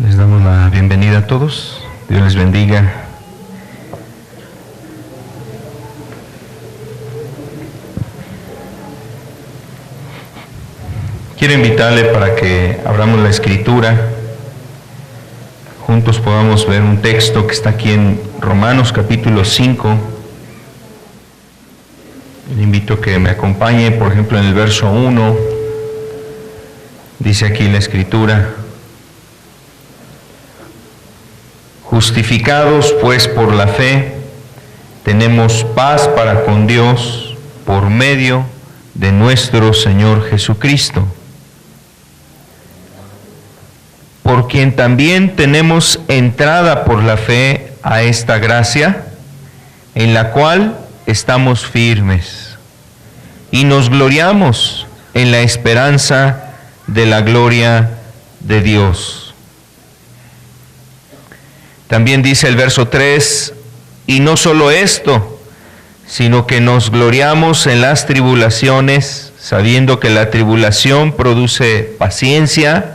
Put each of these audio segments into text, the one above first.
Les damos la bienvenida a todos. Dios les bendiga. Quiero invitarle para que abramos la Escritura. Juntos podamos ver un texto que está aquí en Romanos capítulo 5. Le invito a que me acompañe, por ejemplo, en el verso 1. Dice aquí la Escritura: justificados pues por la fe, tenemos paz para con Dios por medio de nuestro Señor Jesucristo, por quien también tenemos entrada por la fe a esta gracia, en la cual estamos firmes, y nos gloriamos en la esperanza de la gloria de Dios. También dice el verso 3, y no solo esto, sino que nos gloriamos en las tribulaciones, sabiendo que la tribulación produce paciencia,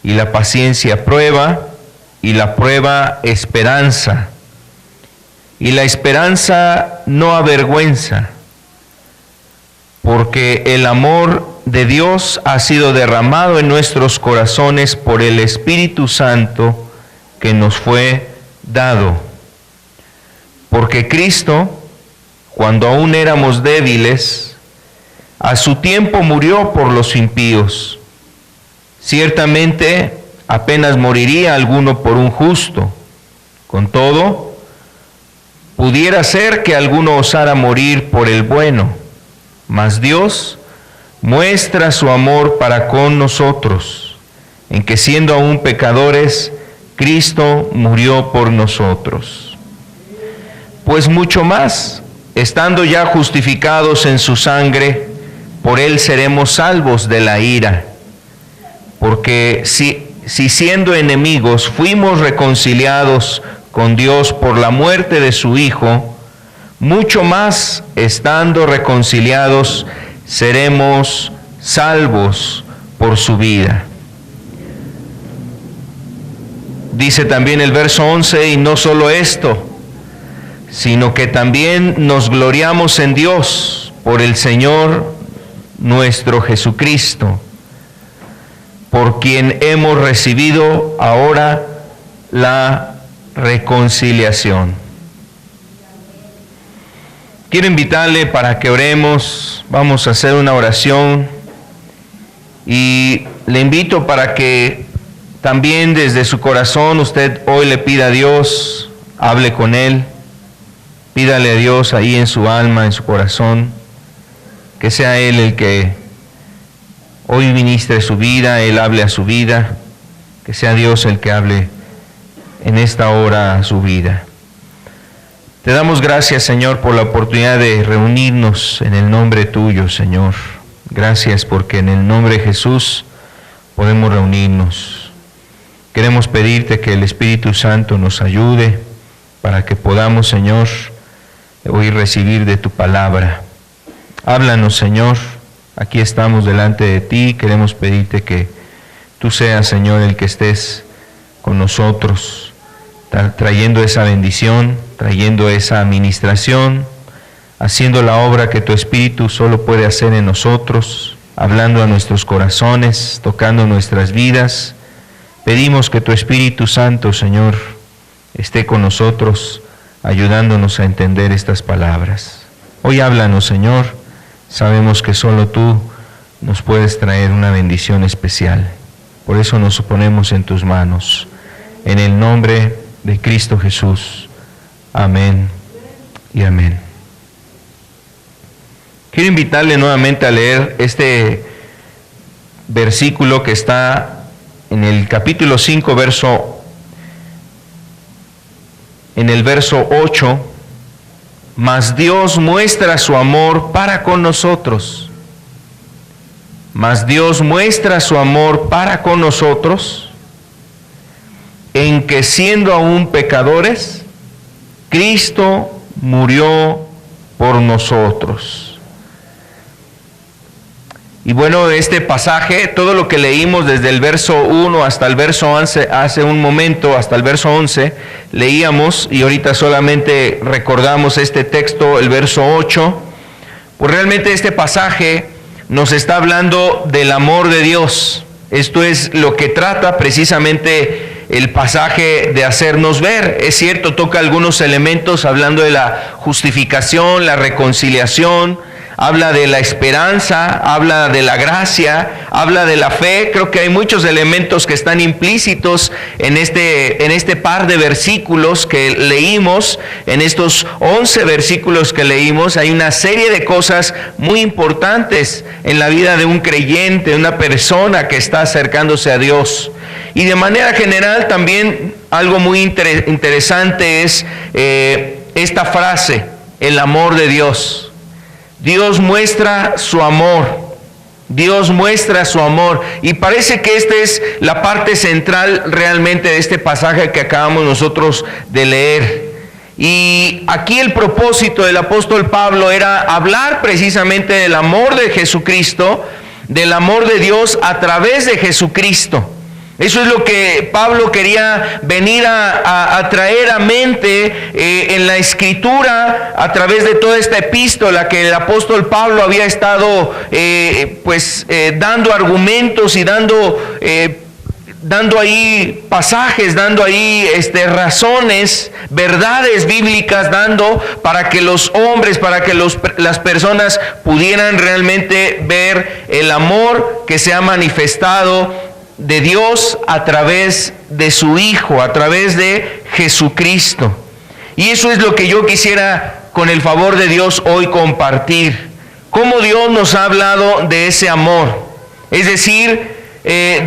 y la paciencia prueba, y la prueba esperanza. Y la esperanza no avergüenza, porque el amor de Dios ha sido derramado en nuestros corazones por el Espíritu Santo que nos fue dado. Porque Cristo, cuando aún éramos débiles, a su tiempo murió por los impíos. Ciertamente apenas moriría alguno por un justo. Con todo, pudiera ser que alguno osara morir por el bueno, mas Dios muestra su amor para con nosotros, en que siendo aún pecadores, Cristo murió por nosotros. Pues mucho más, estando ya justificados en su sangre, por él seremos salvos de la ira. Porque si siendo enemigos fuimos reconciliados con Dios por la muerte de su Hijo, mucho más, estando reconciliados, seremos salvos por su vida. Dice también el verso 11, y no solo esto, sino que también nos gloriamos en Dios por el Señor nuestro Jesucristo, por quien hemos recibido ahora la reconciliación. Quiero invitarle para que oremos. Vamos a hacer una oración y le invito para que también desde su corazón usted hoy le pida a Dios, hable con Él, pídale a Dios ahí en su alma, en su corazón, que sea Él el que hoy ministre su vida, Él hable a su vida, que sea Dios el que hable en esta hora a su vida. Te damos gracias, Señor, por la oportunidad de reunirnos en el nombre tuyo, Señor. Gracias porque en el nombre de Jesús podemos reunirnos. Queremos pedirte que el Espíritu Santo nos ayude para que podamos, Señor, hoy recibir de tu palabra. Háblanos, Señor. Aquí estamos delante de ti. Queremos pedirte que tú seas, Señor, el que estés con nosotros, trayendo esa bendición, trayendo esa administración, haciendo la obra que tu Espíritu solo puede hacer en nosotros, hablando a nuestros corazones, tocando nuestras vidas. Pedimos que tu Espíritu Santo, Señor, esté con nosotros, ayudándonos a entender estas palabras. Hoy háblanos, Señor. Sabemos que solo tú nos puedes traer una bendición especial. Por eso nos ponemos en tus manos. En el nombre de Cristo Jesús. Amén y amén. Quiero invitarle nuevamente a leer este versículo que está en el capítulo 5, en el verso 8. Mas Dios muestra su amor para con nosotros. Mas Dios muestra su amor para con nosotros, en que siendo aún pecadores, Cristo murió por nosotros. Y bueno, este pasaje, todo lo que leímos desde el verso 1 hasta el verso 11, hace un momento, hasta el verso 11, leíamos, y ahorita solamente recordamos este texto, el verso 8, pues realmente este pasaje nos está hablando del amor de Dios. Esto es lo que trata precisamente el pasaje de hacernos ver. Es cierto, toca algunos elementos hablando de la justificación, la reconciliación, habla de la esperanza, habla de la gracia, habla de la fe. Creo que hay muchos elementos que están implícitos en este par de versículos que leímos, en estos 11 versículos que leímos. Hay una serie de cosas muy importantes en la vida de un creyente, de una persona que está acercándose a Dios. Y de manera general también algo muy interesante es esta frase, el amor de Dios. Dios muestra su amor. Dios muestra su amor. Y parece que esta es la parte central realmente de este pasaje que acabamos nosotros de leer. Y aquí el propósito del apóstol Pablo era hablar precisamente del amor de Jesucristo, del amor de Dios a través de Jesucristo. Eso es lo que Pablo quería venir a traer a mente en la Escritura a través de toda esta epístola que el apóstol Pablo había estado dando argumentos y dando ahí pasajes, dando ahí razones, verdades bíblicas, dando para que los hombres, para que las personas pudieran realmente ver el amor que se ha manifestado de Dios a través de su Hijo, a través de Jesucristo. Y eso es lo que yo quisiera, con el favor de Dios, hoy compartir. Cómo Dios nos ha hablado de ese amor. Es decir,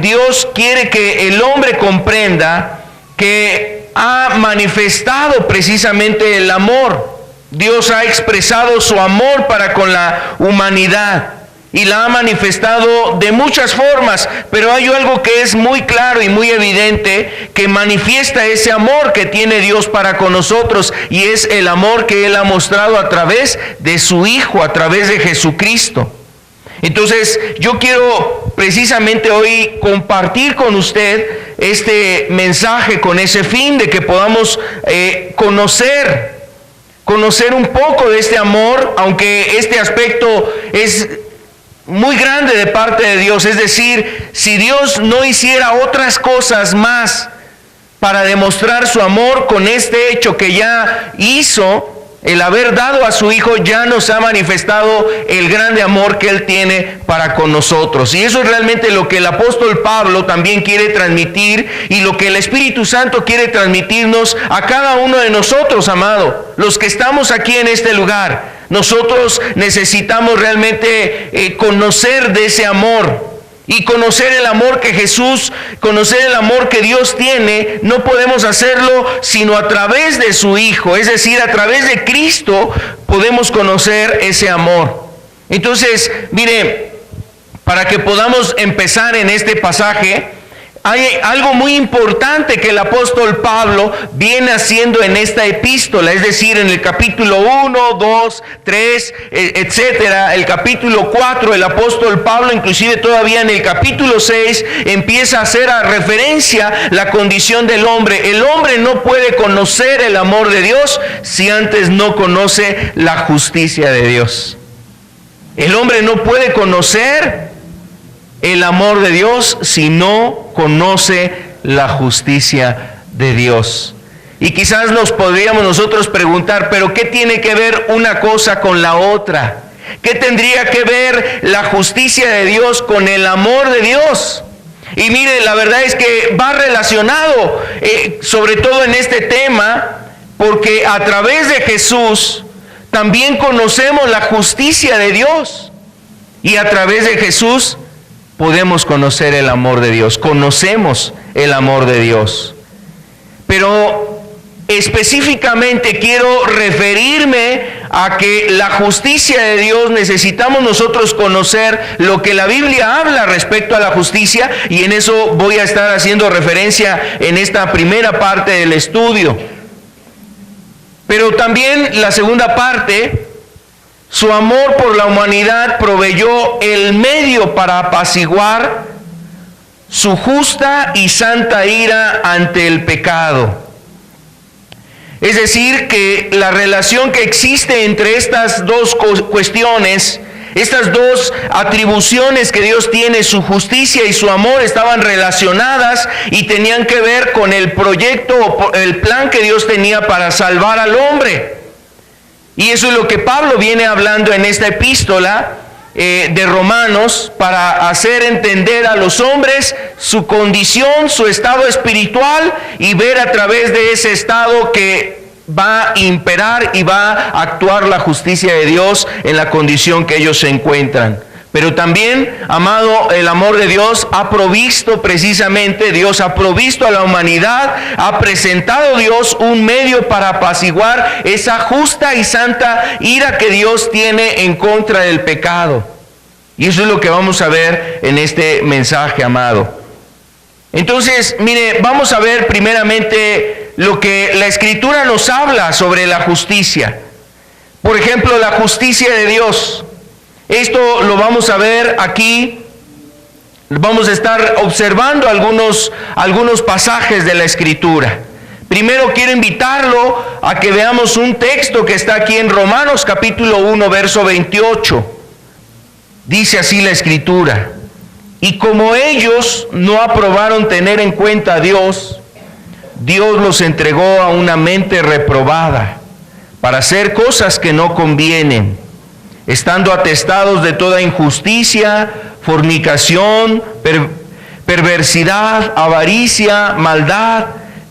Dios quiere que el hombre comprenda que ha manifestado precisamente el amor. Dios ha expresado su amor para con la humanidad. Y la ha manifestado de muchas formas, pero hay algo que es muy claro y muy evidente que manifiesta ese amor que tiene Dios para con nosotros, y es el amor que Él ha mostrado a través de su Hijo, a través de Jesucristo. Entonces, yo quiero precisamente hoy compartir con usted este mensaje con ese fin de que podamos conocer un poco de este amor, aunque este aspecto es muy grande de parte de Dios. Es decir, si Dios no hiciera otras cosas más para demostrar su amor, con este hecho que ya hizo, el haber dado a su Hijo, ya nos ha manifestado el grande amor que Él tiene para con nosotros. Y eso es realmente lo que el apóstol Pablo también quiere transmitir, y lo que el Espíritu Santo quiere transmitirnos a cada uno de nosotros, amado, los que estamos aquí en este lugar. Nosotros necesitamos realmente conocer de ese amor, y conocer el amor que Jesús, conocer el amor que Dios tiene. No podemos hacerlo sino a través de su Hijo, es decir, a través de Cristo podemos conocer ese amor. Entonces, mire, para que podamos empezar en este pasaje, hay algo muy importante que el apóstol Pablo viene haciendo en esta epístola, es decir, en el capítulo 1, 2, 3, etcétera, el capítulo 4, el apóstol Pablo, inclusive todavía en el capítulo 6, empieza a hacer referencia a la condición del hombre. El hombre no puede conocer el amor de Dios si antes no conoce la justicia de Dios. El hombre no puede conocer el amor de Dios si no conoce la justicia de Dios. Y quizás nos podríamos nosotros preguntar, ¿pero qué tiene que ver una cosa con la otra? ¿Qué tendría que ver la justicia de Dios con el amor de Dios? Y mire, la verdad es que va relacionado, sobre todo en este tema, porque a través de Jesús también conocemos la justicia de Dios. Y a través de Jesús podemos conocer el amor de Dios, conocemos el amor de Dios. Pero específicamente quiero referirme a que la justicia de Dios necesitamos nosotros conocer lo que la Biblia habla respecto a la justicia, y en eso voy a estar haciendo referencia en esta primera parte del estudio. Pero también la segunda parte, su amor por la humanidad proveyó el medio para apaciguar su justa y santa ira ante el pecado. Es decir, que la relación que existe entre estas dos cuestiones, estas dos atribuciones que Dios tiene, su justicia y su amor, estaban relacionadas y tenían que ver con el proyecto, el plan que Dios tenía para salvar al hombre. Y eso es lo que Pablo viene hablando en esta epístola de Romanos, para hacer entender a los hombres su condición, su estado espiritual, y ver a través de ese estado que va a imperar y va a actuar la justicia de Dios en la condición que ellos se encuentran. Pero también, amado, el amor de Dios ha provisto precisamente, Dios ha provisto a la humanidad, ha presentado Dios un medio para apaciguar esa justa y santa ira que Dios tiene en contra del pecado. Y eso es lo que vamos a ver en este mensaje, amado. Entonces, mire, vamos a ver primeramente lo que la Escritura nos habla sobre la justicia. Por ejemplo, la justicia de Dios. Esto lo vamos a ver aquí. Vamos a estar observando algunos pasajes de la Escritura. Primero quiero invitarlo a que veamos un texto que está aquí en Romanos capítulo 1, verso 28. Dice así la Escritura: y como ellos no aprobaron tener en cuenta a Dios, Dios los entregó a una mente reprobada para hacer cosas que no convienen, estando atestados de toda injusticia, fornicación, perversidad, avaricia, maldad,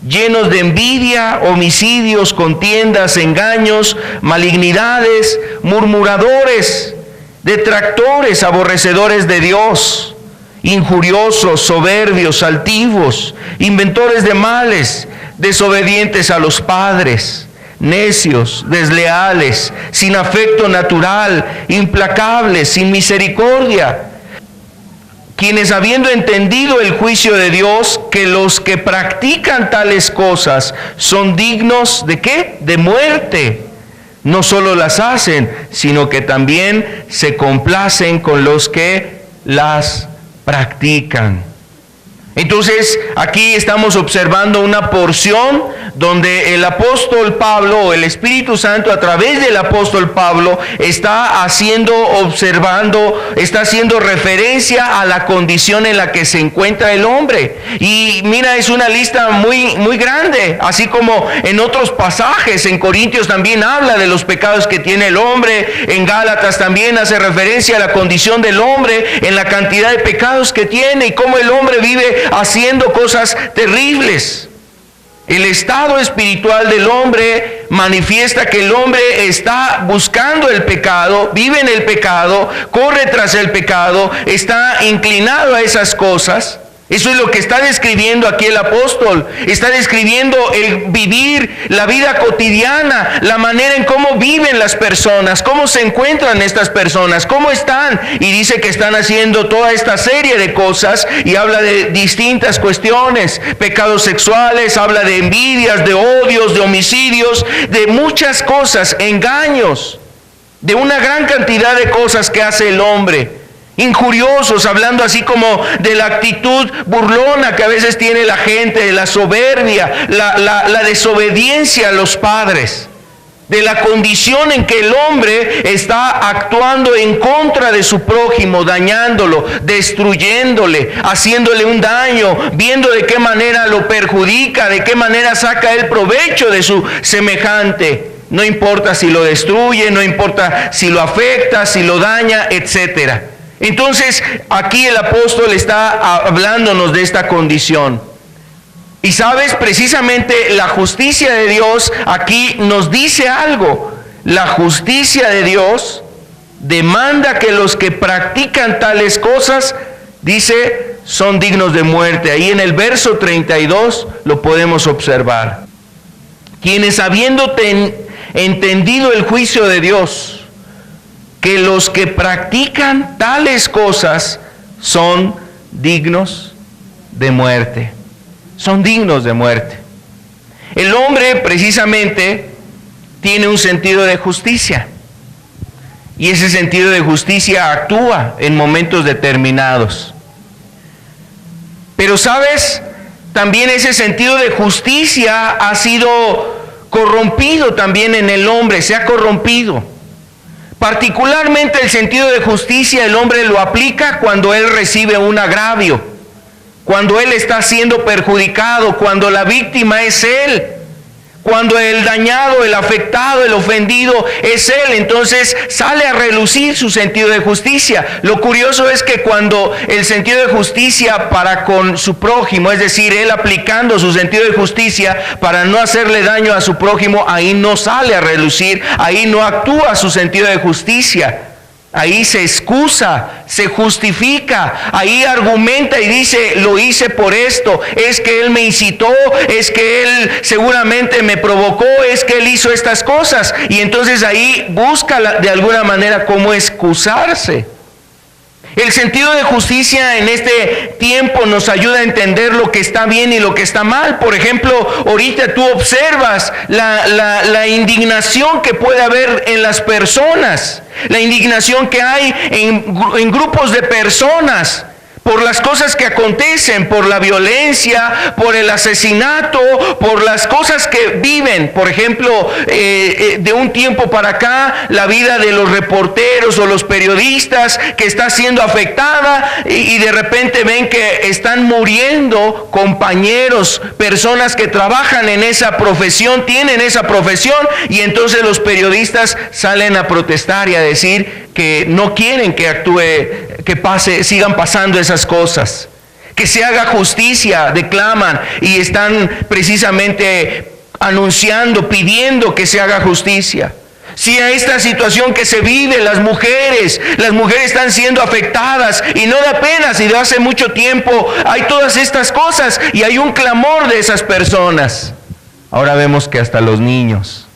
llenos de envidia, homicidios, contiendas, engaños, malignidades, murmuradores, detractores, aborrecedores de Dios, injuriosos, soberbios, altivos, inventores de males, desobedientes a los padres, necios, desleales, sin afecto natural, implacables, sin misericordia, quienes, habiendo entendido el juicio de Dios, que los que practican tales cosas son dignos ¿de qué? De muerte, no solo las hacen, sino que también se complacen con los que las practican. Entonces, aquí estamos observando una porción donde el apóstol Pablo, o el Espíritu Santo a través del apóstol Pablo, está haciendo referencia a la condición en la que se encuentra el hombre. Y mira, es una lista muy, muy grande, así como en otros pasajes. En Corintios también habla de los pecados que tiene el hombre, en Gálatas también hace referencia a la condición del hombre, en la cantidad de pecados que tiene y cómo el hombre vive haciendo cosas terribles. El estado espiritual del hombre manifiesta que el hombre está buscando el pecado, vive en el pecado, corre tras el pecado, está inclinado a esas cosas. Eso es lo que está describiendo aquí el apóstol. Está describiendo el vivir, la vida cotidiana, la manera en cómo viven las personas, cómo se encuentran estas personas, cómo están. Y dice que están haciendo toda esta serie de cosas y habla de distintas cuestiones: pecados sexuales, habla de envidias, de odios, de homicidios, de muchas cosas, engaños, de una gran cantidad de cosas que hace el hombre. Injuriosos, hablando así como de la actitud burlona que a veces tiene la gente, de la soberbia, la desobediencia a los padres. de la condición en que el hombre está actuando en contra de su prójimo, dañándolo, destruyéndole, haciéndole un daño, viendo de qué manera lo perjudica, de qué manera saca el provecho de su semejante. No importa si lo destruye, no importa si lo afecta, si lo daña, etc. Entonces, aquí el apóstol está hablándonos de esta condición. Y sabes, precisamente la justicia de Dios aquí nos dice algo. La justicia de Dios demanda que los que practican tales cosas, dice, son dignos de muerte. Ahí en el verso 32 lo podemos observar. Quienes habiendo entendido el juicio de Dios, que los que practican tales cosas son dignos de muerte. Son dignos de muerte. El hombre precisamente tiene un sentido de justicia. Y ese sentido de justicia actúa en momentos determinados. Pero ¿sabes? También ese sentido de justicia ha sido corrompido también en el hombre, se ha corrompido. Particularmente el sentido de justicia el hombre lo aplica cuando él recibe un agravio. Cuando él está siendo perjudicado, cuando la víctima es él, cuando el dañado, el afectado, el ofendido es él, entonces sale a relucir su sentido de justicia. Lo curioso es que cuando el sentido de justicia para con su prójimo, es decir, él aplicando su sentido de justicia para no hacerle daño a su prójimo, ahí no sale a relucir, ahí no actúa su sentido de justicia. Ahí se excusa, se justifica, ahí argumenta y dice, lo hice por esto, es que él me incitó, es que él seguramente me provocó, es que él hizo estas cosas. Y entonces ahí busca de alguna manera cómo excusarse. El sentido de justicia en este tiempo nos ayuda a entender lo que está bien y lo que está mal. Por ejemplo, ahorita tú observas la indignación que puede haber en las personas, la indignación que hay en grupos de personas por las cosas que acontecen, por la violencia, por el asesinato, por las cosas que viven. Por ejemplo, de un tiempo para acá, la vida de los reporteros o los periodistas que está siendo afectada y de repente ven que están muriendo compañeros, personas que trabajan en esa profesión, tienen esa profesión, y entonces los periodistas salen a protestar y a decir que no quieren que sigan pasando esas cosas, que se haga justicia, declaman y están precisamente anunciando, pidiendo que se haga justicia. Si a esta situación que se vive, las mujeres están siendo afectadas y no da pena, si de hace mucho tiempo hay todas estas cosas y hay un clamor de esas personas. Ahora vemos que hasta los niños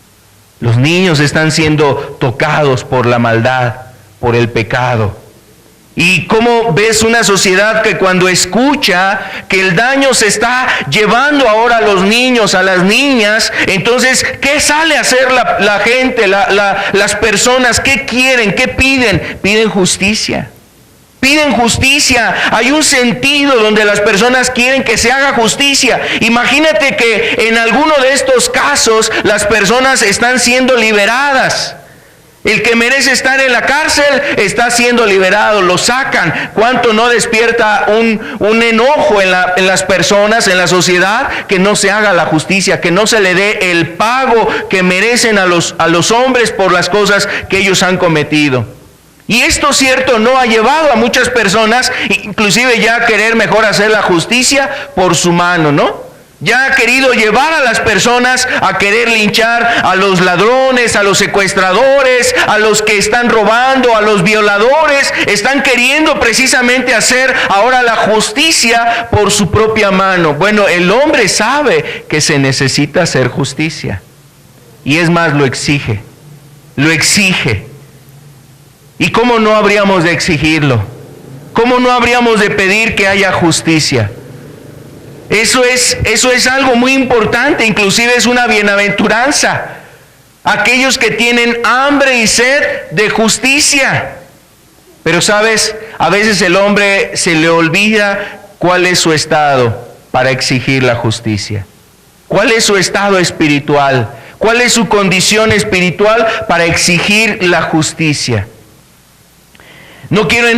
están siendo tocados por la maldad, por el pecado. Y cómo ves una sociedad que cuando escucha que el daño se está llevando ahora a los niños, a las niñas, entonces, ¿qué sale a hacer la gente, las personas? ¿Qué quieren? ¿Qué piden? Piden justicia. Piden justicia. Hay un sentido donde las personas quieren que se haga justicia. Imagínate que en alguno de estos casos las personas están siendo liberadas. El que merece estar en la cárcel está siendo liberado, lo sacan. ¿Cuánto no despierta un enojo en las personas, en la sociedad, que no se haga la justicia, que no se le dé el pago que merecen a los hombres por las cosas que ellos han cometido? Y esto, cierto, no ha llevado a muchas personas, inclusive ya a querer mejor hacer la justicia por su mano, ¿no? Ya ha querido llevar a las personas a querer linchar a los ladrones, a los secuestradores, a los que están robando, a los violadores. Están queriendo precisamente hacer ahora la justicia por su propia mano. Bueno, el hombre sabe que se necesita hacer justicia. Y es más, lo exige. Lo exige. ¿Y cómo no habríamos de exigirlo? ¿Cómo no habríamos de pedir que haya justicia? Eso es algo muy importante, inclusive es una bienaventuranza. Aquellos que tienen hambre y sed de justicia. Pero sabes, a veces el hombre se le olvida cuál es su estado para exigir la justicia. ¿Cuál es su estado espiritual? ¿Cuál es su condición espiritual para exigir la justicia? No quiero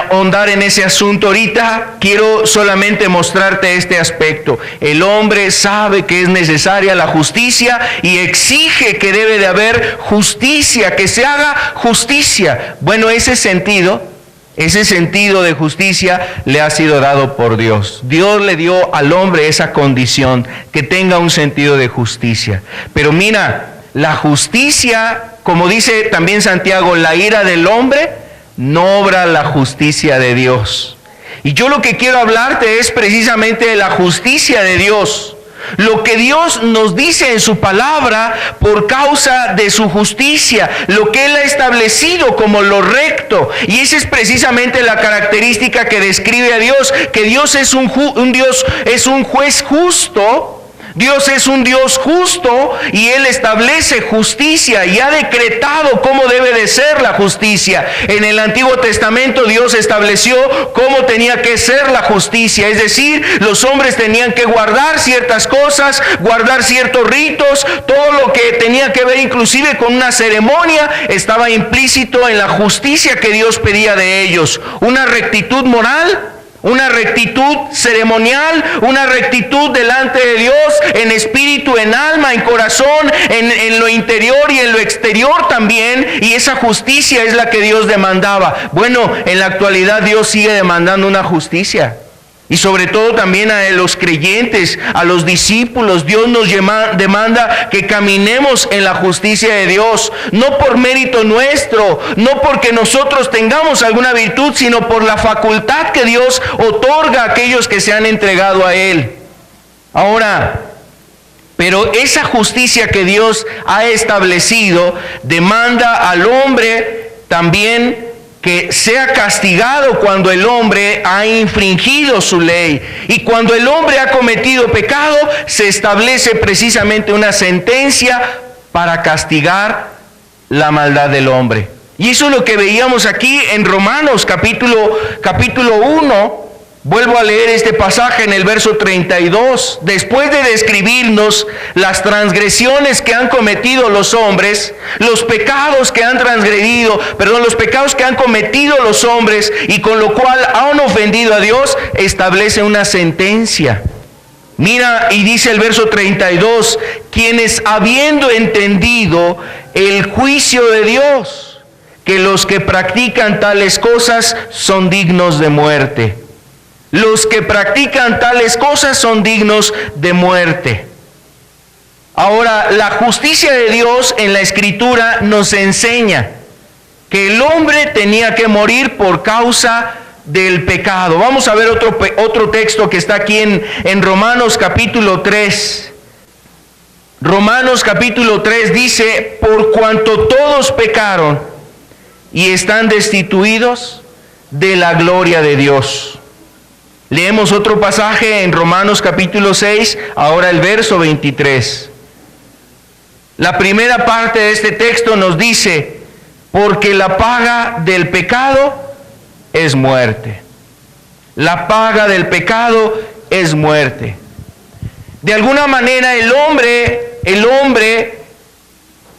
ahondar en ese asunto ahorita, quiero solamente mostrarte este aspecto. El hombre sabe que es necesaria la justicia y exige que debe de haber justicia, que se haga justicia. Bueno, ese sentido de justicia le ha sido dado por Dios. Dios le dio al hombre esa condición, que tenga un sentido de justicia. Pero mira, la justicia, como dice también Santiago, la ira del hombre no obra la justicia de Dios. Y yo lo que quiero hablarte es precisamente de la justicia de Dios. Lo que Dios nos dice en su palabra por causa de su justicia, lo que Él ha establecido como lo recto. Y esa es precisamente la característica que describe a Dios, que Dios es un juez justo. Dios es un Dios justo y Él establece justicia y ha decretado cómo debe de ser la justicia. En el Antiguo Testamento Dios estableció cómo tenía que ser la justicia, es decir, los hombres tenían que guardar ciertas cosas, guardar ciertos ritos, todo lo que tenía que ver inclusive con una ceremonia estaba implícito en la justicia que Dios pedía de ellos. Una rectitud moral, una rectitud ceremonial, una rectitud delante de Dios, en espíritu, en alma, en corazón, en lo interior y en lo exterior también. Y esa justicia es la que Dios demandaba. Bueno, en la actualidad Dios sigue demandando una justicia. Y sobre todo también a los creyentes, a los discípulos, Dios nos demanda que caminemos en la justicia de Dios, no por mérito nuestro, no porque nosotros tengamos alguna virtud, sino por la facultad que Dios otorga a aquellos que se han entregado a Él. Ahora, pero esa justicia que Dios ha establecido demanda al hombre también que sea castigado cuando el hombre ha infringido su ley. Y cuando el hombre ha cometido pecado, se establece precisamente una sentencia para castigar la maldad del hombre. Y eso es lo que veíamos aquí en Romanos capítulo 1. Vuelvo a leer este pasaje en el verso 32. Después de describirnos las transgresiones que han cometido los hombres, los pecados que han cometido los hombres y con lo cual han ofendido a Dios, establece una sentencia. Mira, y dice el verso 32, quienes habiendo entendido el juicio de Dios, que los que practican tales cosas son dignos de muerte. Los que practican tales cosas son dignos de muerte. Ahora, la justicia de Dios en la Escritura nos enseña que el hombre tenía que morir por causa del pecado. Vamos a ver otro texto que está aquí en Romanos capítulo 3. Romanos capítulo 3 dice, por cuanto todos pecaron y están destituidos de la gloria de Dios. Leemos otro pasaje en Romanos capítulo 6, ahora el verso 23. La primera parte de este texto nos dice, porque la paga del pecado es muerte. La paga del pecado es muerte. De alguna manera el hombre,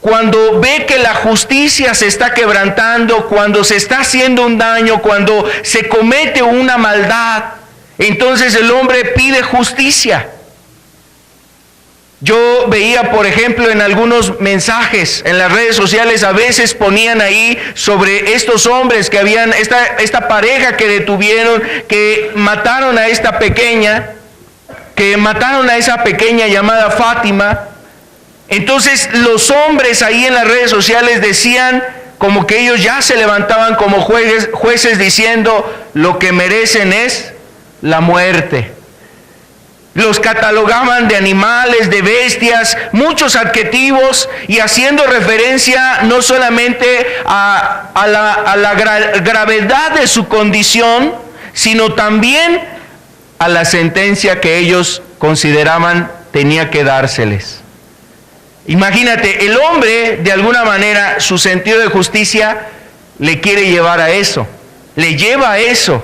cuando ve que la justicia se está quebrantando, cuando se está haciendo un daño, cuando se comete una maldad, entonces el hombre pide justicia. Yo veía, por ejemplo, en algunos mensajes en las redes sociales, a veces ponían ahí sobre estos hombres que habían, esta pareja que detuvieron, que mataron a esa pequeña llamada Fátima. Entonces los hombres ahí en las redes sociales decían, como que ellos ya se levantaban como jueces diciendo, lo que merecen es la muerte. Los catalogaban de animales, de bestias, muchos adjetivos, y haciendo referencia no solamente a la gravedad de su condición, sino también a la sentencia que ellos consideraban tenía que dárseles. Imagínate, el hombre, de alguna manera, su sentido de justicia le quiere llevar a eso, le lleva a eso.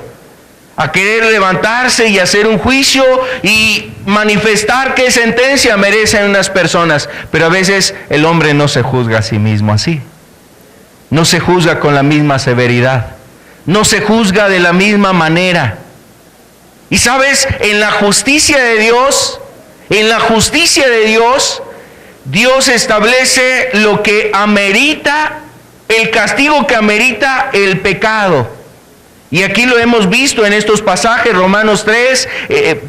a querer levantarse y hacer un juicio y manifestar qué sentencia merecen unas personas. Pero a veces el hombre no se juzga a sí mismo así. No se juzga con la misma severidad. No se juzga de la misma manera. Y sabes, en la justicia de Dios, Dios establece lo que amerita, el castigo que amerita el pecado. Y aquí lo hemos visto en estos pasajes, Romanos 3,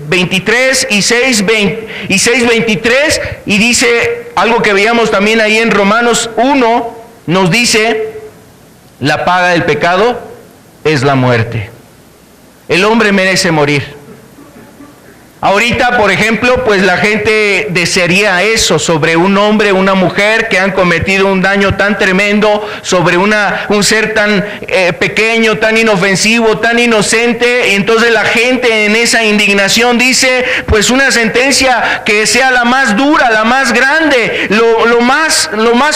23 y 6, 23, y dice algo que veíamos también ahí en Romanos 1, nos dice, la paga del pecado es la muerte. El hombre merece morir. Ahorita, por ejemplo, pues la gente desearía eso sobre un hombre, una mujer que han cometido un daño tan tremendo, sobre un ser tan pequeño, tan inofensivo, tan inocente. Y entonces la gente en esa indignación dice, pues una sentencia que sea la más dura, la más grande, lo más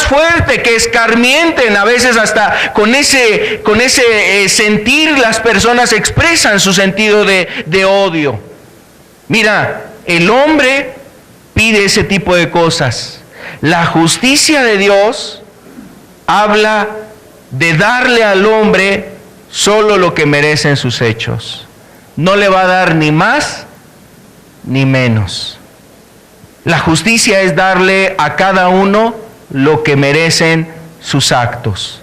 fuerte, que escarmienten. A veces hasta con ese sentir las personas expresan su sentido de odio. Mira, el hombre pide ese tipo de cosas. La justicia de Dios habla de darle al hombre solo lo que merecen sus hechos. No le va a dar ni más ni menos. La justicia es darle a cada uno lo que merecen sus actos.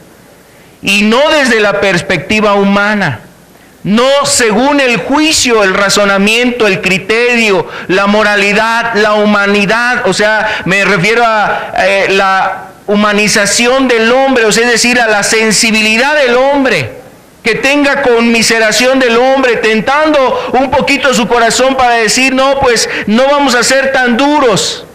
Y no desde la perspectiva humana. No según el juicio, el razonamiento, el criterio, la moralidad, la humanidad. O sea, me refiero a la humanización del hombre, o sea, es decir, a la sensibilidad del hombre, que tenga conmiseración del hombre, tentando un poquito su corazón para decir, no, pues no vamos a ser tan duros.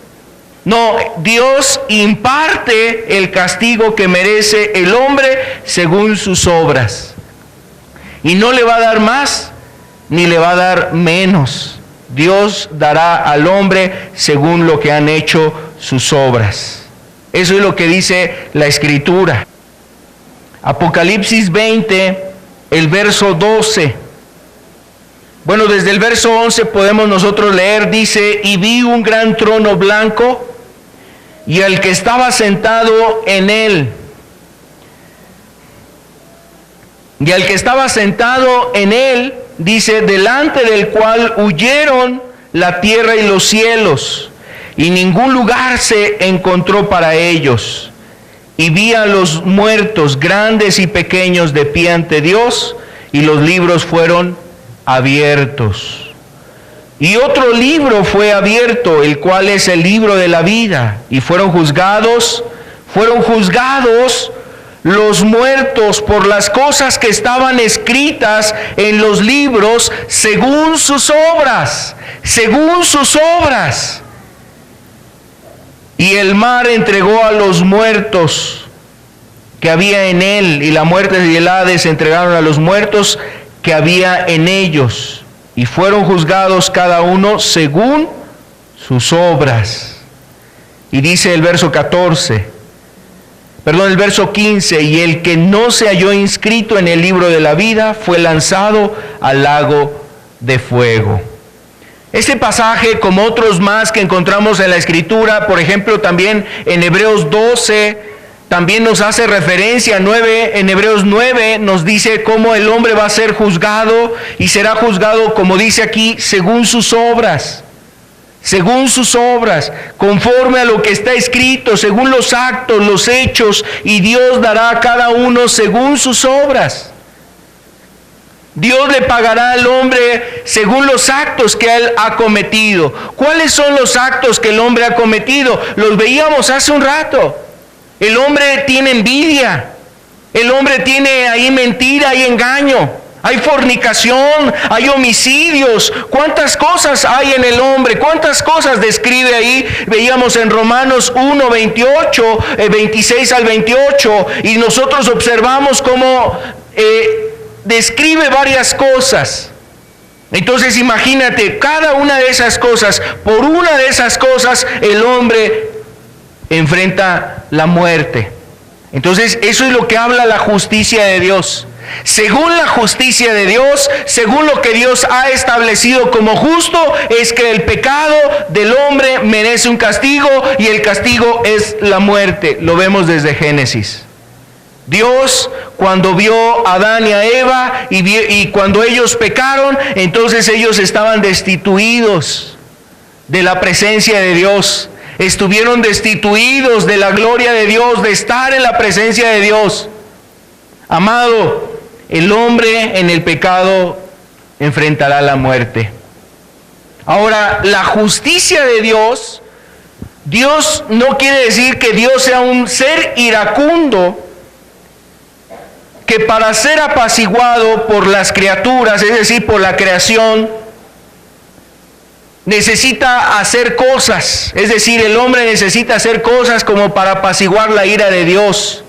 No, Dios imparte el castigo que merece el hombre según sus obras. Y no le va a dar más, ni le va a dar menos. Dios dará al hombre según lo que han hecho sus obras. Eso es lo que dice la Escritura. Apocalipsis 20, el verso 12. Bueno, desde el verso 11 podemos nosotros leer, dice, y vi un gran trono blanco, y al que estaba sentado en él. Y al que estaba sentado en él, dice, delante del cual huyeron la tierra y los cielos, y ningún lugar se encontró para ellos. Y vi a los muertos, grandes y pequeños, de pie ante Dios, y los libros fueron abiertos. Y otro libro fue abierto, el cual es el libro de la vida, y fueron juzgados los muertos por las cosas que estaban escritas en los libros según sus obras. Y el mar entregó a los muertos que había en él, y la muerte y el Hades entregaron a los muertos que había en ellos, y fueron juzgados cada uno según sus obras. Y dice el verso 15, y el que no se halló inscrito en el libro de la vida fue lanzado al lago de fuego. Este pasaje, como otros más que encontramos en la Escritura, por ejemplo también en Hebreos 12, también nos hace referencia en Hebreos 9 nos dice cómo el hombre va a ser juzgado, y será juzgado, como dice aquí, según sus obras, conforme a lo que está escrito, según los actos, los hechos, y Dios dará a cada uno según sus obras. Dios le pagará al hombre según los actos que él ha cometido. ¿Cuáles son los actos que el hombre ha cometido? Los veíamos hace un rato. El hombre tiene envidia, el hombre tiene ahí mentira y engaño. Hay fornicación, hay homicidios. ¿Cuántas cosas hay en el hombre? ¿Cuántas cosas describe ahí? Veíamos en Romanos 1, 28, 26 al 28, y nosotros observamos cómo describe varias cosas. Entonces imagínate, cada una de esas cosas, por una de esas cosas, el hombre enfrenta la muerte. Entonces eso es lo que habla la justicia de Dios. Según la justicia de Dios, según lo que Dios ha establecido como justo, es que el pecado del hombre merece un castigo y el castigo es la muerte. Lo vemos desde Génesis. Dios, cuando vio a Adán y a Eva y cuando ellos pecaron, entonces ellos estaban destituidos de la presencia de Dios. Estuvieron destituidos de la gloria de Dios, de estar en la presencia de Dios. Amado, el hombre en el pecado enfrentará la muerte. Ahora, la justicia de Dios, Dios no quiere decir que Dios sea un ser iracundo que para ser apaciguado por las criaturas, es decir, por la creación, necesita hacer cosas. Es decir, el hombre necesita hacer cosas como para apaciguar la ira de Dios.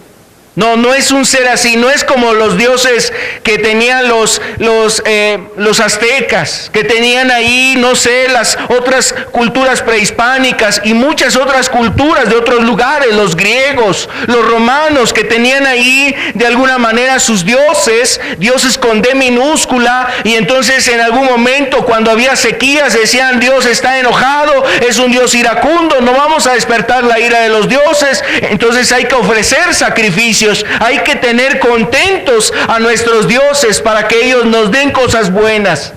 No es un ser así, no es como los dioses que tenían los aztecas, que tenían ahí, no sé, las otras culturas prehispánicas y muchas otras culturas de otros lugares, los griegos, los romanos, que tenían ahí de alguna manera sus dioses con D minúscula, y entonces en algún momento cuando había sequías decían: Dios está enojado, es un Dios iracundo, no vamos a despertar la ira de los dioses, entonces hay que ofrecer sacrificios. Hay que tener contentos a nuestros dioses para que ellos nos den cosas buenas.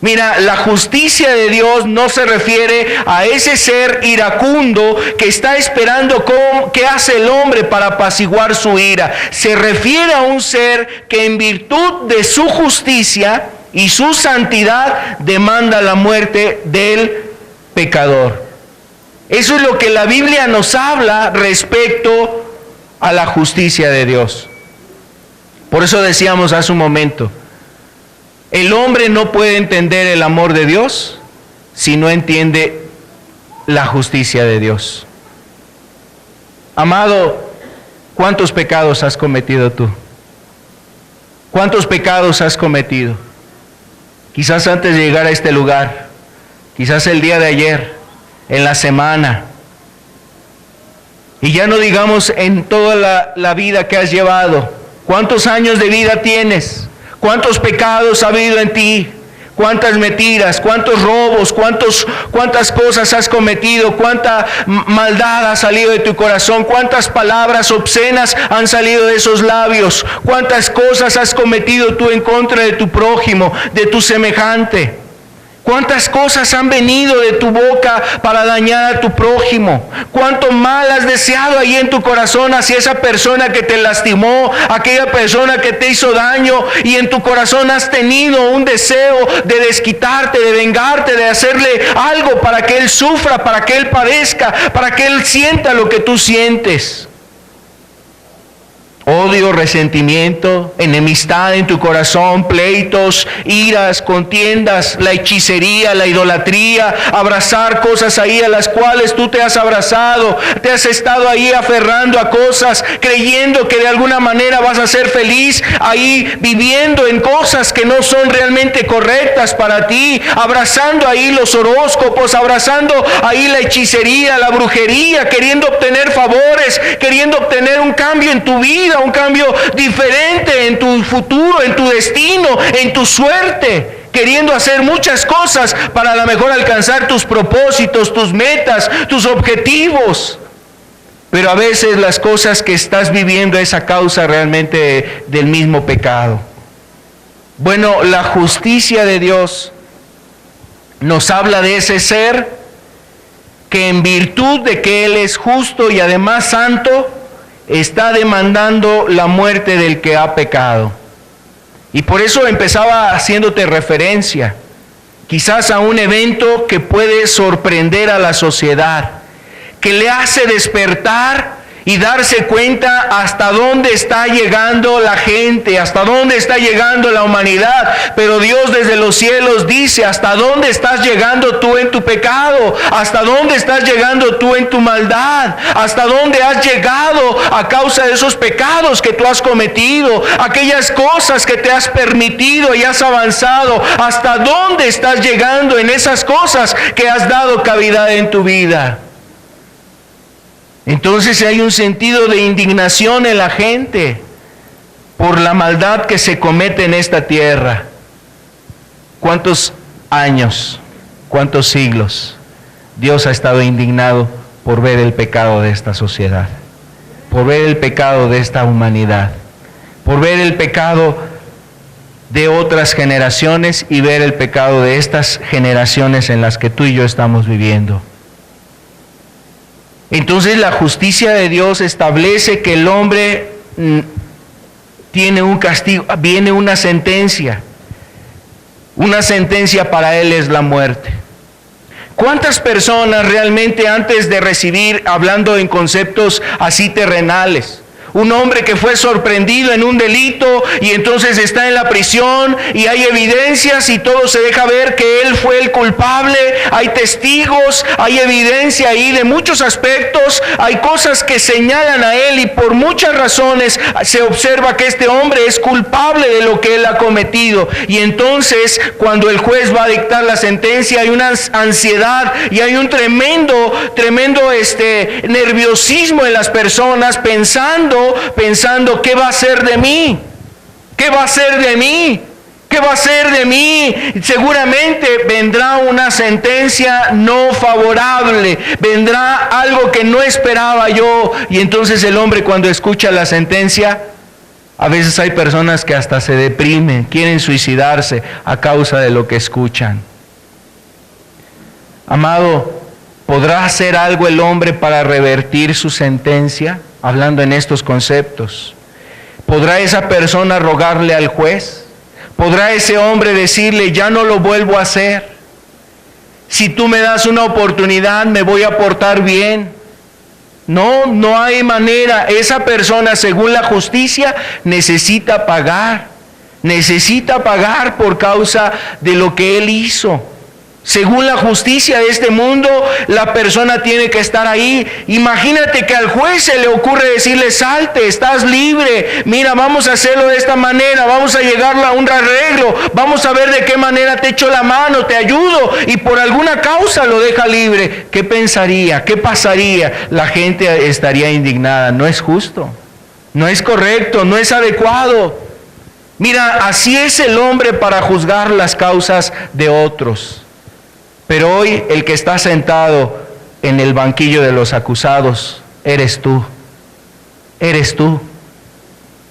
Mira, la justicia de Dios no se refiere a ese ser iracundo que está esperando qué hace el hombre para apaciguar su ira. Se refiere a un ser que en virtud de su justicia y su santidad demanda la muerte del pecador. Eso es lo que la Biblia nos habla respecto a la justicia de Dios. Por eso decíamos hace un momento, el hombre no puede entender el amor de Dios si no entiende la justicia de Dios. Amado, ¿cuántos pecados has cometido tú? ¿Cuántos pecados has cometido? Quizás antes de llegar a este lugar, quizás el día de ayer, en la semana, y ya no digamos en toda la vida que has llevado. ¿Cuántos años de vida tienes? ¿Cuántos pecados ha habido en ti? ¿Cuántas mentiras? ¿Cuántos robos? ¿Cuántas cosas has cometido? ¿Cuánta maldad ha salido de tu corazón? ¿Cuántas palabras obscenas han salido de esos labios? ¿Cuántas cosas has cometido tú en contra de tu prójimo, de tu semejante? ¿Cuántas cosas han venido de tu boca para dañar a tu prójimo? ¿Cuánto mal has deseado ahí en tu corazón hacia esa persona que te lastimó, aquella persona que te hizo daño, y en tu corazón has tenido un deseo de desquitarte, de vengarte, de hacerle algo para que él sufra, para que él padezca, para que él sienta lo que tú sientes? Odio, resentimiento, enemistad en tu corazón, pleitos, iras, contiendas, la hechicería, la idolatría, abrazar cosas ahí a las cuales tú te has abrazado, te has estado ahí aferrando a cosas, creyendo que de alguna manera vas a ser feliz, ahí viviendo en cosas que no son realmente correctas para ti, abrazando ahí los horóscopos, abrazando ahí la hechicería, la brujería, queriendo obtener favores, queriendo obtener un cambio en tu vida, un cambio diferente en tu futuro, en tu destino, en tu suerte, queriendo hacer muchas cosas para a lo mejor alcanzar tus propósitos, tus metas, tus objetivos. Pero a veces las cosas que estás viviendo es a causa realmente del mismo pecado. Bueno, la justicia de Dios nos habla de ese ser que en virtud de que Él es justo y además santo, está demandando la muerte del que ha pecado. Y por eso empezaba haciéndote referencia, quizás a un evento que puede sorprender a la sociedad, que le hace despertar y darse cuenta hasta dónde está llegando la gente, hasta dónde está llegando la humanidad. Pero Dios desde los cielos dice: ¿hasta dónde estás llegando tú en tu pecado? ¿Hasta dónde estás llegando tú en tu maldad? ¿Hasta dónde has llegado a causa de esos pecados que tú has cometido? Aquellas cosas que te has permitido y has avanzado. ¿Hasta dónde estás llegando en esas cosas que has dado cavidad en tu vida? Entonces hay un sentido de indignación en la gente. por la maldad que se comete en esta tierra. ¿Cuántos años, cuántos siglos Dios ha estado indignado por ver el pecado de esta sociedad, por ver el pecado de esta humanidad, por ver el pecado de otras generaciones y ver el pecado de estas generaciones en las que tú y yo estamos viviendo? Entonces la justicia de Dios establece que el hombre tiene un castigo, viene una sentencia. Una sentencia para él es la muerte. ¿Cuántas personas realmente antes de recibir, hablando en conceptos así terrenales, un hombre que fue sorprendido en un delito y entonces está en la prisión y hay evidencias y todo se deja ver que él fue el culpable, hay testigos, hay evidencia ahí de muchos aspectos, hay cosas que señalan a él y por muchas razones se observa que este hombre es culpable de lo que él ha cometido? Y entonces cuando el juez va a dictar la sentencia hay una ansiedad y hay un tremendo nerviosismo en las personas pensando ¿qué va a ser de mí? ¿Qué va a ser de mí? ¿Qué va a ser de mí? Seguramente vendrá una sentencia no favorable, vendrá algo que no esperaba yo. Y entonces el hombre, cuando escucha la sentencia, a veces hay personas que hasta se deprimen, quieren suicidarse a causa de lo que escuchan. Amado, ¿podrá hacer algo el hombre para revertir su sentencia? Hablando en estos conceptos, ¿podrá esa persona rogarle al juez? ¿Podrá ese hombre decirle, ya no lo vuelvo a hacer? Si tú me das una oportunidad, me voy a portar bien. No hay manera. Esa persona, según la justicia, necesita pagar por causa de lo que él hizo. Según la justicia de este mundo, la persona tiene que estar ahí. Imagínate que al juez se le ocurre decirle, salte, estás libre, mira, vamos a hacerlo de esta manera, vamos a llegar a un arreglo, vamos a ver de qué manera te echo la mano, te ayudo, y por alguna causa lo deja libre. ¿Qué pensaría? ¿Qué pasaría? La gente estaría indignada. No es justo, no es correcto, no es adecuado. Mira, así es el hombre para juzgar las causas de otros. Pero hoy el que está sentado en el banquillo de los acusados eres tú. Eres tú.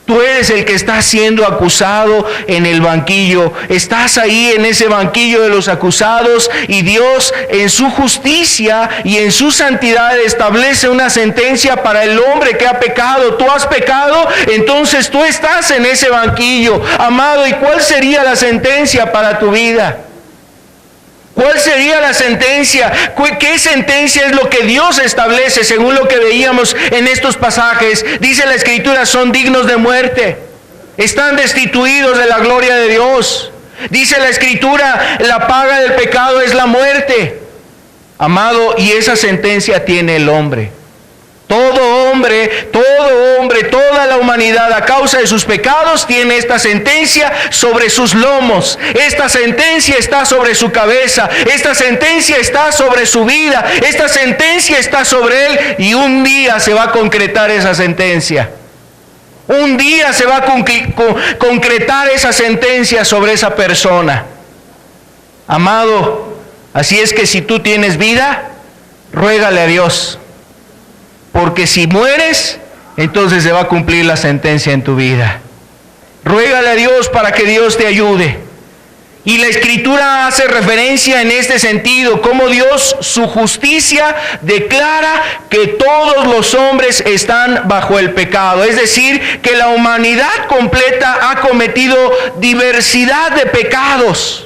Tú eres el que está siendo acusado en el banquillo. Estás ahí en ese banquillo de los acusados y Dios en su justicia y en su santidad establece una sentencia para el hombre que ha pecado. Tú has pecado, entonces tú estás en ese banquillo. Amado, ¿y cuál sería la sentencia para tu vida? ¿Cuál sería la sentencia? ¿Qué sentencia es lo que Dios establece según lo que veíamos en estos pasajes? Dice la Escritura, son dignos de muerte. Están destituidos de la gloria de Dios. Dice la Escritura, la paga del pecado es la muerte. Amado, y esa sentencia tiene el hombre. Todo hombre, toda la humanidad a causa de sus pecados tiene esta sentencia sobre sus lomos. Esta sentencia está sobre su cabeza. Esta sentencia está sobre su vida. Esta sentencia está sobre él y un día se va a concretar esa sentencia. Un día se va a concretar esa sentencia sobre esa persona. Amado, así es que si tú tienes vida, ruégale a Dios. Porque si mueres, entonces se va a cumplir la sentencia en tu vida. Ruégale a Dios para que Dios te ayude. Y la Escritura hace referencia en este sentido, como Dios, su justicia, declara que todos los hombres están bajo el pecado. Es decir, que la humanidad completa ha cometido diversidad de pecados.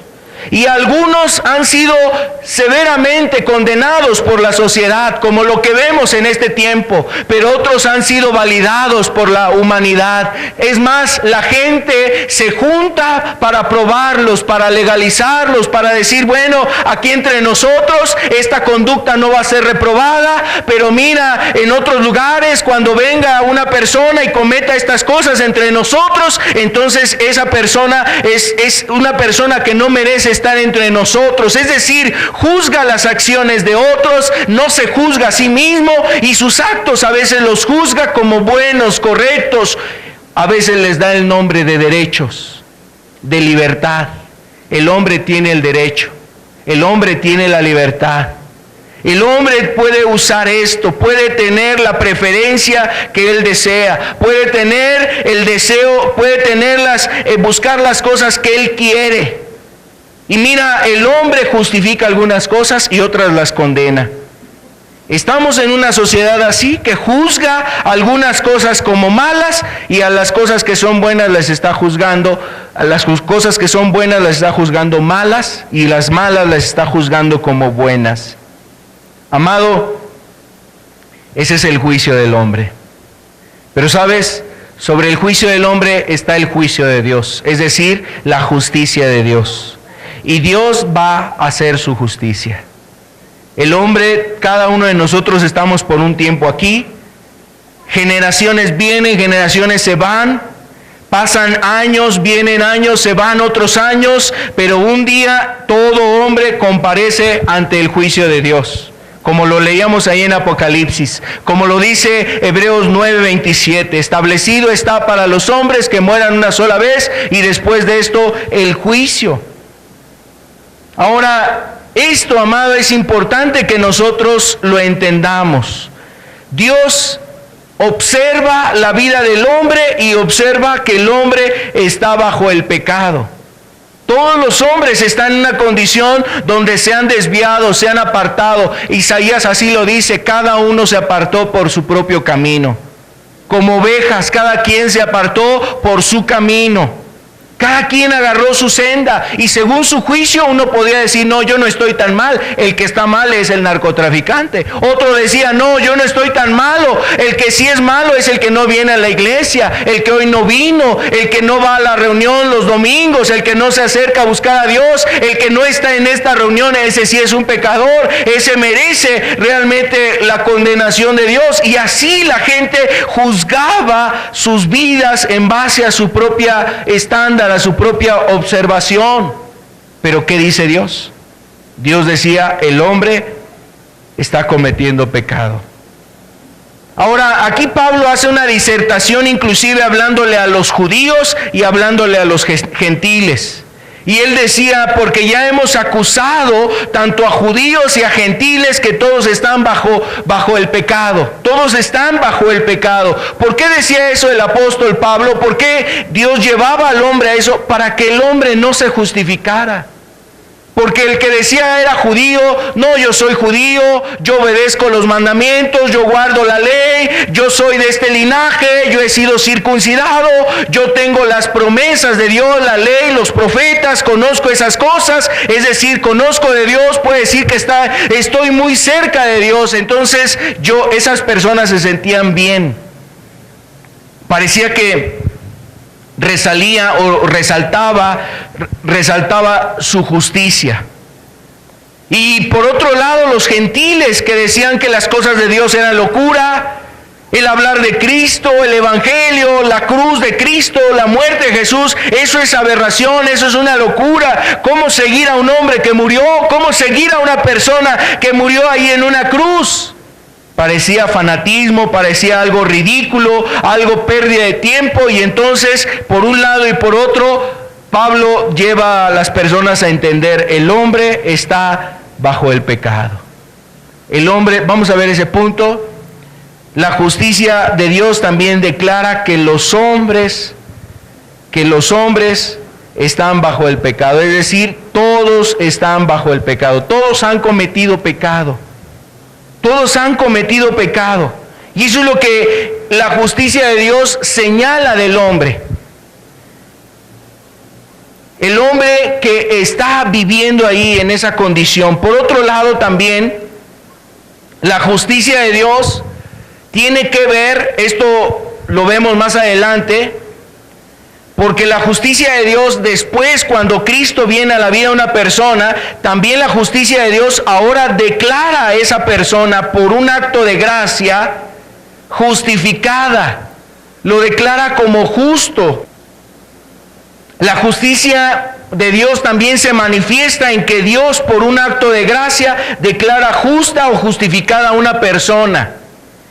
Y algunos han sido severamente condenados por la sociedad, como lo que vemos en este tiempo, pero otros han sido validados por la humanidad. Es más, la gente se junta para probarlos, para legalizarlos, para decir, bueno, aquí entre nosotros esta conducta no va a ser reprobada, pero mira, en otros lugares cuando venga una persona y cometa estas cosas entre nosotros, entonces esa persona es una persona que no merece estar entre nosotros. Es decir, juzga las acciones de otros, no se juzga a sí mismo y sus actos a veces los juzga como buenos, correctos. a veces les da el nombre de derechos, de libertad. El hombre tiene el derecho, el hombre tiene la libertad. El hombre puede usar esto, puede tener la preferencia que él desea, puede tener el deseo, puede tenerlas, buscar las cosas que él quiere. Y mira, el hombre justifica algunas cosas y otras las condena. Estamos en una sociedad así que juzga algunas cosas como malas y a las cosas que son buenas las está juzgando, a las cosas que son buenas las está juzgando malas y las malas las está juzgando como buenas. Amado, ese es el juicio del hombre. Pero sabes, sobre el juicio del hombre está el juicio de Dios, es decir, la justicia de Dios. Y Dios va a hacer su justicia. El hombre, cada uno de nosotros estamos por un tiempo aquí. Generaciones vienen, generaciones se van. Pasan años, vienen años, se van otros años. Pero un día todo hombre comparece ante el juicio de Dios. Como lo leíamos ahí en Apocalipsis. Como lo dice Hebreos 9:27. Establecido está para los hombres que mueran una sola vez y después de esto el juicio. Ahora, esto, amado, es importante que nosotros lo entendamos. Dios observa la vida del hombre y observa que el hombre está bajo el pecado. Todos los hombres están en una condición donde se han desviado, se han apartado. Isaías así lo dice, cada uno se apartó por su propio camino. Como ovejas, cada quien se apartó por su camino. Cada quien agarró su senda y según su juicio uno podía decir, no, yo no estoy tan mal, el que está mal es el narcotraficante. Otro decía, no, yo no estoy tan malo, el que sí es malo es el que no viene a la iglesia, el que hoy no vino, el que no va a la reunión los domingos, el que no se acerca a buscar a Dios, el que no está en esta reunión, ese sí es un pecador, ese merece realmente la condenación de Dios. Y así la gente juzgaba sus vidas en base a su propia estándar, a su propia observación. Pero ¿qué dice Dios? Dios decía, el hombre está cometiendo pecado. Ahora, aquí Pablo hace una disertación inclusive hablándole a los judíos y hablándole a los gentiles. Y él decía, porque ya hemos acusado tanto a judíos y a gentiles que todos están bajo el pecado. Todos están bajo el pecado. ¿Por qué decía eso el apóstol Pablo? ¿Por qué Dios llevaba al hombre a eso? Para que el hombre no se justificara. Porque el que decía era judío, no, yo soy judío, yo obedezco los mandamientos, yo guardo la ley, yo soy de este linaje, yo he sido circuncidado, yo tengo las promesas de Dios, la ley, los profetas, conozco esas cosas, es decir, conozco de Dios, puede decir que estoy muy cerca de Dios. Entonces esas personas se sentían bien. Parecía que resalía o resaltaba su justicia. Y por otro lado, los gentiles que decían que las cosas de Dios eran locura, el hablar de Cristo, el evangelio, la cruz de Cristo, la muerte de Jesús, eso es aberración, eso es una locura. ¿Cómo seguir a un hombre que murió? ¿Cómo seguir a una persona que murió ahí en una cruz? Parecía fanatismo, parecía algo ridículo, algo pérdida de tiempo. Y entonces, por un lado y por otro, Pablo lleva a las personas a entender, el hombre está bajo el pecado. El hombre, vamos a ver ese punto. La justicia de Dios también declara que los hombres están bajo el pecado. Es decir, todos están bajo el pecado. Todos han cometido pecado. Todos han cometido pecado. Y eso es lo que la justicia de Dios señala del hombre. El hombre que está viviendo ahí en esa condición. Por otro lado también, la justicia de Dios tiene que ver, esto lo vemos más adelante, porque la justicia de Dios después, cuando Cristo viene a la vida de una persona, también la justicia de Dios ahora declara a esa persona por un acto de gracia justificada. Lo declara como justo. La justicia de Dios también se manifiesta en que Dios por un acto de gracia declara justa o justificada a una persona.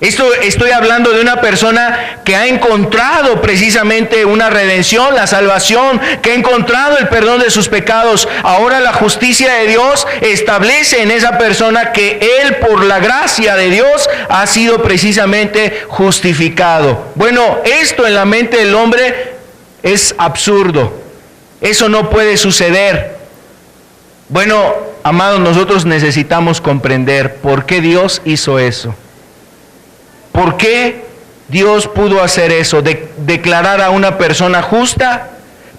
Estoy hablando de una persona que ha encontrado precisamente una redención, la salvación, que ha encontrado el perdón de sus pecados. Ahora la justicia de Dios establece en esa persona que él, por la gracia de Dios, ha sido precisamente justificado. Bueno, esto en la mente del hombre es absurdo. Eso no puede suceder. Bueno, amados, nosotros necesitamos comprender por qué Dios hizo eso. ¿Por qué Dios pudo hacer eso? Declarar a una persona justa.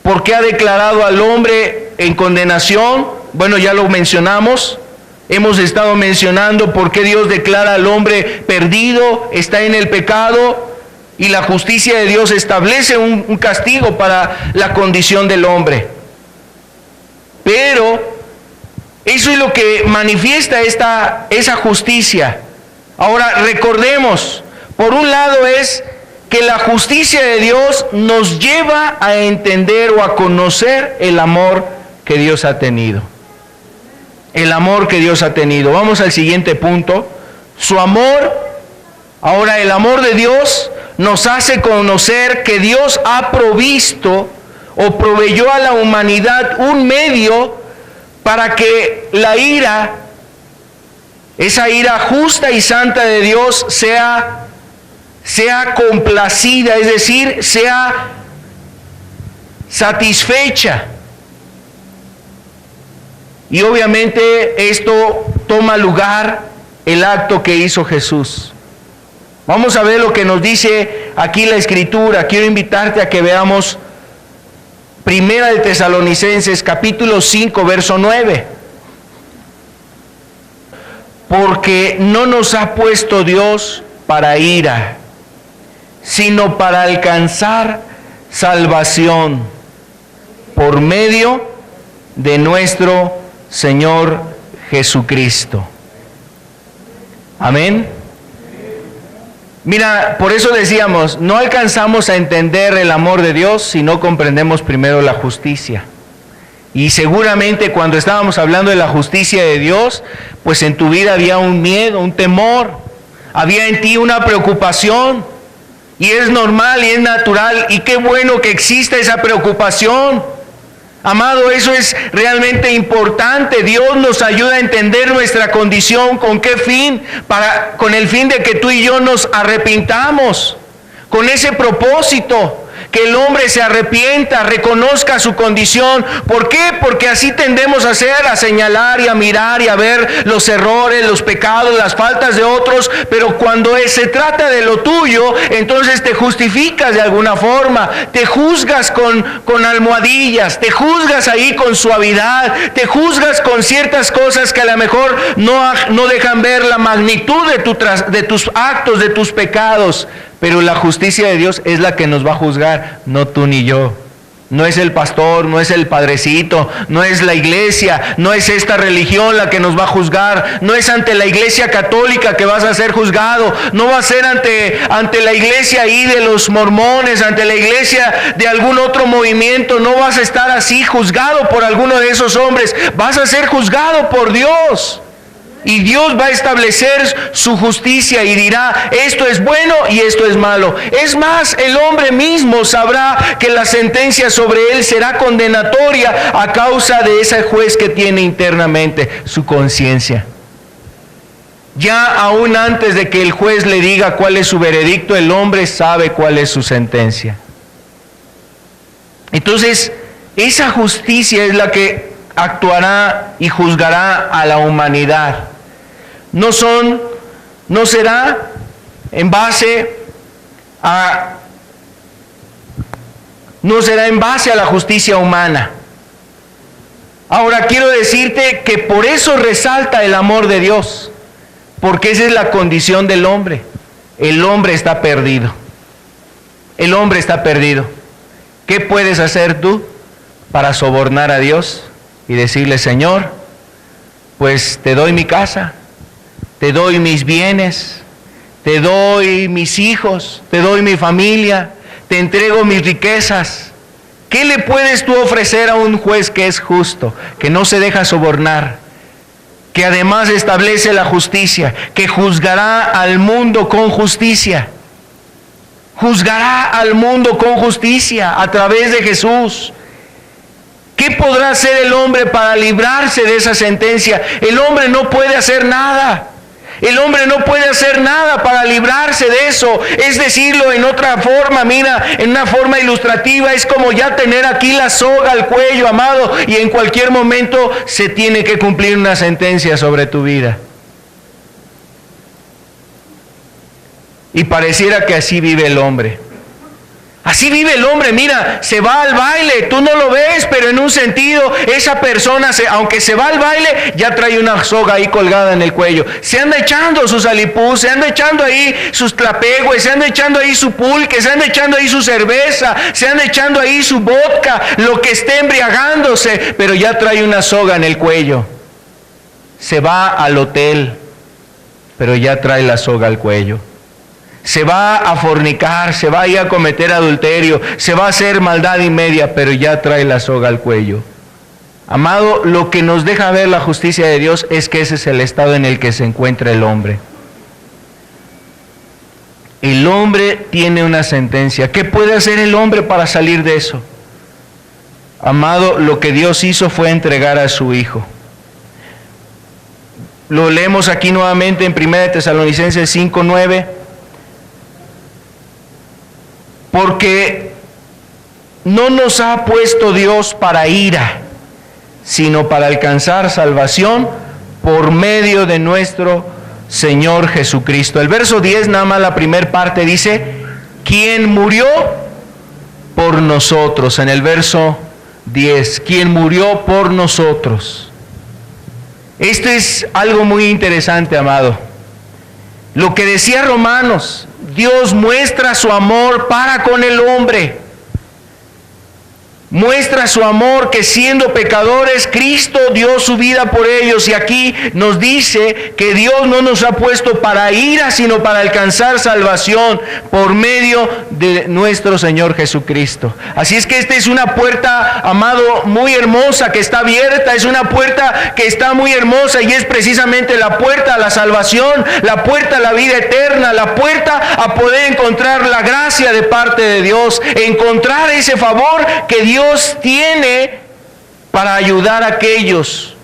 ¿Por qué ha declarado al hombre en condenación? Bueno, ya lo mencionamos. Hemos estado mencionando por qué Dios declara al hombre perdido, está en el pecado, y la justicia de Dios establece un castigo para la condición del hombre. Pero eso es lo que manifiesta esa justicia. Ahora recordemos, por un lado es que la justicia de Dios nos lleva a entender o a conocer el amor que Dios ha tenido. El amor que Dios ha tenido. Vamos al siguiente punto. Su amor. Ahora, el amor de Dios nos hace conocer que Dios ha provisto o proveyó a la humanidad un medio para que la ira, esa ira justa y santa de Dios, sea complacida, es decir, sea satisfecha. Y obviamente esto toma lugar el acto que hizo Jesús. Vamos a ver lo que nos dice aquí la Escritura. Quiero invitarte a que veamos Primera de Tesalonicenses, capítulo 5, verso 9. Porque no nos ha puesto Dios para ira, sino para alcanzar salvación por medio de nuestro Señor Jesucristo. Amén. Mira, por eso decíamos, no alcanzamos a entender el amor de Dios si no comprendemos primero la justicia. Y seguramente cuando estábamos hablando de la justicia de Dios, pues en tu vida había un miedo, un temor, había en ti una preocupación. Y es normal y es natural, y qué bueno que exista esa preocupación. Amado, eso es realmente importante. Dios nos ayuda a entender nuestra condición. ¿Con qué fin? Con el fin de que tú y yo nos arrepintamos. Con ese propósito, que el hombre se arrepienta, reconozca su condición. ¿Por qué? Porque así tendemos a hacer, a señalar y a mirar y a ver los errores, los pecados, las faltas de otros. Pero cuando se trata de lo tuyo, entonces te justificas de alguna forma, te juzgas con almohadillas, te juzgas ahí con suavidad, te juzgas con ciertas cosas que a lo mejor no dejan ver la magnitud de tus actos, de tus pecados. Pero la justicia de Dios es la que nos va a juzgar, no tú ni yo. No es el pastor, no es el padrecito, no es la iglesia, no es esta religión la que nos va a juzgar, no es ante la iglesia católica que vas a ser juzgado, no va a ser ante la iglesia ahí de los mormones, ante la iglesia de algún otro movimiento. No vas a estar así juzgado por alguno de esos hombres, vas a ser juzgado por Dios. Y Dios va a establecer su justicia y dirá, esto es bueno y esto es malo. Es más, el hombre mismo sabrá que la sentencia sobre él será condenatoria a causa de ese juez que tiene internamente su conciencia. Ya aún antes de que el juez le diga cuál es su veredicto, el hombre sabe cuál es su sentencia. Entonces, esa justicia es la que actuará y juzgará a la humanidad. No será en base a la justicia humana. Ahora quiero decirte que por eso resalta el amor de Dios, porque esa es la condición del hombre. El hombre está perdido. El hombre está perdido. ¿Qué puedes hacer tú para sobornar a Dios y decirle, Señor, pues te doy mi casa, te doy mis bienes, te doy mis hijos, te doy mi familia, te entrego mis riquezas? ¿Qué le puedes tú ofrecer a un juez que es justo, que no se deja sobornar? que además establece la justicia, que juzgará al mundo con justicia. Juzgará al mundo con justicia a través de Jesús. ¿Qué podrá hacer el hombre para librarse de esa sentencia? El hombre no puede hacer nada. El hombre no puede hacer nada para librarse de eso. Es decirlo en otra forma, mira, en una forma ilustrativa, es como ya tener aquí la soga al cuello, amado, y en cualquier momento se tiene que cumplir una sentencia sobre tu vida. Y pareciera que así vive el hombre. Así vive el hombre, mira, se va al baile, tú no lo ves, pero en un sentido, esa persona, aunque se va al baile, ya trae una soga ahí colgada en el cuello. Se anda echando sus alipús, se anda echando ahí sus tlapegües, se anda echando ahí su pulque, se anda echando ahí su cerveza, se anda echando ahí su vodka, lo que esté embriagándose, pero ya trae una soga en el cuello. Se va al hotel, pero ya trae la soga al cuello. Se va a fornicar, se va a ir a cometer adulterio, se va a hacer maldad y media, pero ya trae la soga al cuello. Amado, lo que nos deja ver la justicia de Dios es que ese es el estado en el que se encuentra el hombre. El hombre tiene una sentencia. ¿Qué puede hacer el hombre para salir de eso? Amado, lo que Dios hizo fue entregar a su Hijo. Lo leemos aquí nuevamente en 1 Tesalonicenses 5:9. Porque no nos ha puesto Dios para ira, sino para alcanzar salvación por medio de nuestro Señor Jesucristo. El verso 10, nada más la primera parte, dice, quien murió por nosotros. En el verso 10, quien murió por nosotros. Esto es algo muy interesante, amado. Lo que decía Romanos, Dios muestra su amor para con el hombre. Muestra su amor que siendo pecadores, Cristo dio su vida por ellos. Y aquí nos dice que Dios no nos ha puesto para ira, sino para alcanzar salvación por medio de nuestro Señor Jesucristo. Así es que esta es una puerta, amado, muy hermosa que está abierta. Es una puerta que está muy hermosa y es precisamente la puerta a la salvación, la puerta a la vida eterna, la puerta a poder encontrar la gracia de parte de Dios, encontrar ese favor que Dios tiene para ayudar a aquellos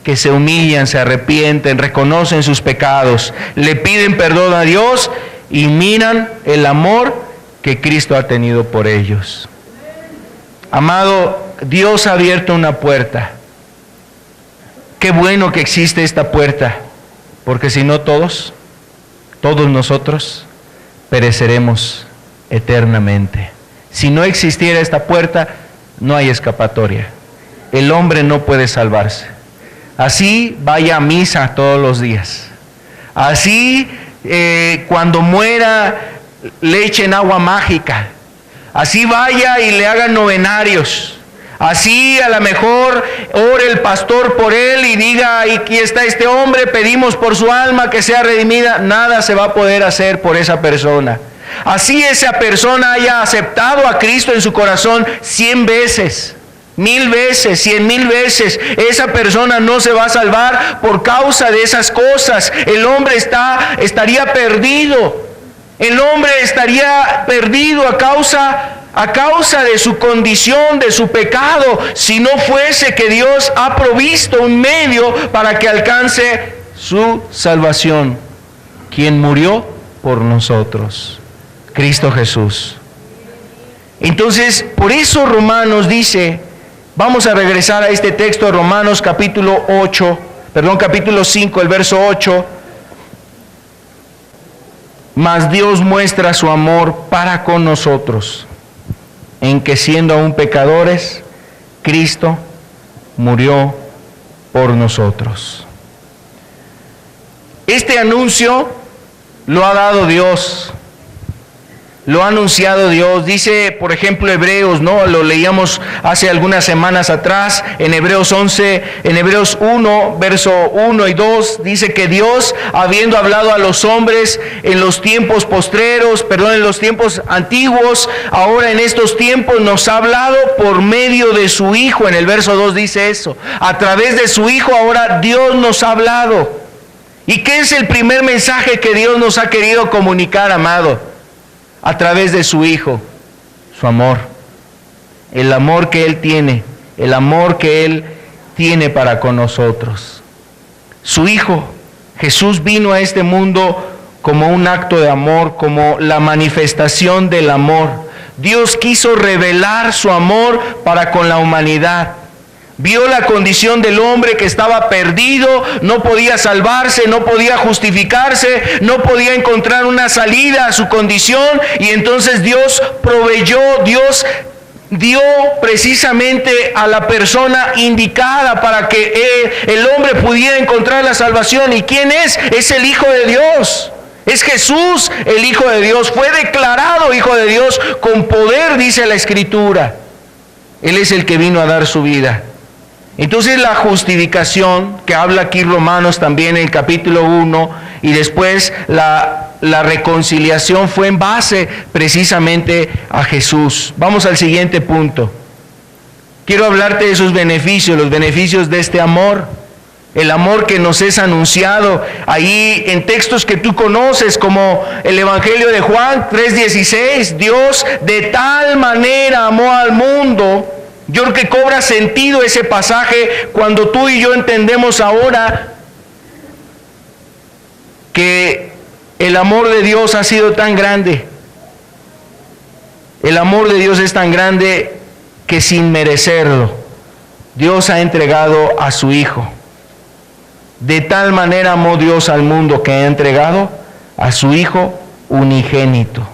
que se humillan, se arrepienten, reconocen sus pecados, le piden perdón a Dios y miran el amor que Cristo ha tenido por ellos. Amado, Dios ha abierto una puerta. Qué bueno que existe esta puerta, porque si no todos nosotros pereceremos eternamente. Si no existiera esta puerta, no hay escapatoria. El hombre no puede salvarse. Así vaya a misa todos los días. Así cuando muera le echen agua mágica. Así vaya y le hagan novenarios. Así a lo mejor ore el pastor por él y diga, aquí está este hombre, pedimos por su alma que sea redimida. Nada se va a poder hacer por esa persona. Así esa persona haya aceptado a Cristo en su corazón 100 veces, 1000 veces, 100,000 veces, esa persona no se va a salvar por causa de esas cosas. El hombre estaría perdido. El hombre estaría perdido a causa de su condición, de su pecado, si no fuese que Dios ha provisto un medio para que alcance su salvación. Quien murió por nosotros, Cristo Jesús. Entonces, por eso Romanos dice, vamos a regresar a este texto de Romanos capítulo 5, el verso 8. Mas Dios muestra su amor para con nosotros, en que siendo aún pecadores, Cristo murió por nosotros. Este anuncio lo ha dado Dios. Lo ha anunciado Dios. Dice, por ejemplo, Hebreos, ¿no? Lo leíamos hace algunas semanas atrás, en Hebreos 11, en Hebreos 1, verso 1 y 2, dice que Dios, habiendo hablado a los hombres en los tiempos postreros, en los tiempos antiguos, ahora en estos tiempos nos ha hablado por medio de su Hijo. En el verso 2 dice eso. A través de su Hijo ahora Dios nos ha hablado. ¿Y qué es el primer mensaje que Dios nos ha querido comunicar, amado? A través de su Hijo, su amor, el amor que Él tiene, el amor que Él tiene para con nosotros. Su Hijo, Jesús, vino a este mundo como un acto de amor, como la manifestación del amor. Dios quiso revelar su amor para con la humanidad. Vio la condición del hombre que estaba perdido, no podía salvarse, no podía justificarse, no podía encontrar una salida a su condición, y entonces Dios proveyó, Dios dio precisamente a la persona indicada para que el hombre pudiera encontrar la salvación. ¿Y quién es? Es el Hijo de Dios. Es Jesús, el Hijo de Dios. Fue declarado Hijo de Dios con poder, dice la Escritura. Él es el que vino a dar su vida. Entonces la justificación, que habla aquí Romanos también en el capítulo 1, y después la reconciliación fue en base precisamente a Jesús. Vamos al siguiente punto. Quiero hablarte de sus beneficios, los beneficios de este amor. El amor que nos es anunciado ahí en textos que tú conoces, como el Evangelio de Juan 3:16. Dios de tal manera amó al mundo. Yo creo que cobra sentido ese pasaje cuando tú y yo entendemos ahora que el amor de Dios ha sido tan grande. El amor de Dios es tan grande que sin merecerlo, Dios ha entregado a su Hijo. De tal manera amó Dios al mundo que ha entregado a su Hijo unigénito.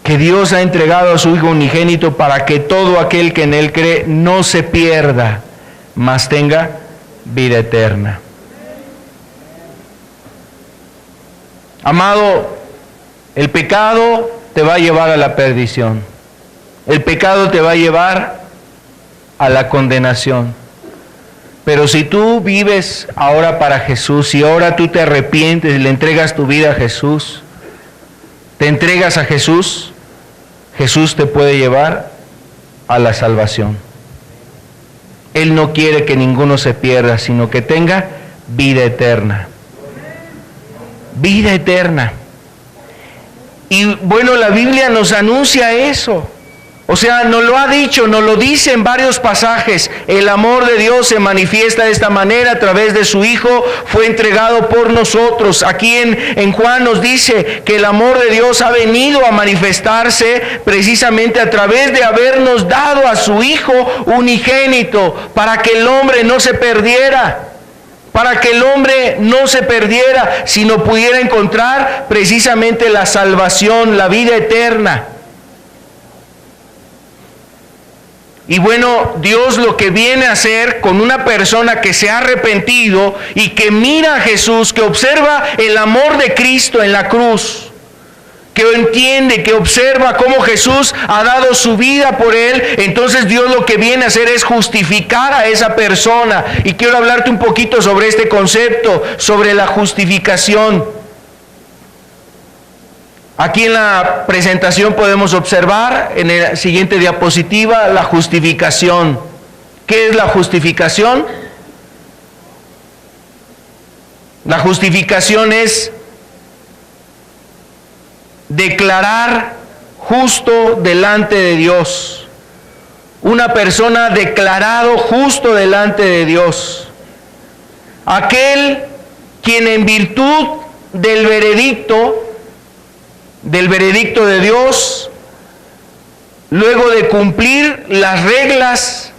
Que Dios ha entregado a su Hijo unigénito para que todo aquel que en Él cree no se pierda, mas tenga vida eterna. Amado, el pecado te va a llevar a la perdición. El pecado te va a llevar a la condenación. Pero si tú vives ahora para Jesús, si ahora tú te arrepientes y le entregas tu vida a Jesús, te entregas a Jesús, Jesús te puede llevar a la salvación. Él no quiere que ninguno se pierda, sino que tenga vida eterna. Vida eterna. Y bueno, la Biblia nos anuncia eso. O sea, nos lo ha dicho, nos lo dice en varios pasajes. El amor de Dios se manifiesta de esta manera a través de su Hijo, fue entregado por nosotros. Aquí en Juan nos dice que el amor de Dios ha venido a manifestarse precisamente a través de habernos dado a su Hijo unigénito, para que el hombre no se perdiera. Para que el hombre no se perdiera, sino pudiera encontrar precisamente la salvación, la vida eterna. Y bueno, Dios lo que viene a hacer con una persona que se ha arrepentido y que mira a Jesús, que observa el amor de Cristo en la cruz, que entiende, que observa cómo Jesús ha dado su vida por él, entonces Dios lo que viene a hacer es justificar a esa persona. Y quiero hablarte un poquito sobre este concepto, sobre la justificación. Aquí en la presentación podemos observar en la siguiente diapositiva la justificación. ¿Qué es la justificación? La justificación es declarar justo delante de Dios. Una persona declarado justo delante de Dios. Aquel quien en virtud del veredicto de Dios, luego de cumplir las reglas,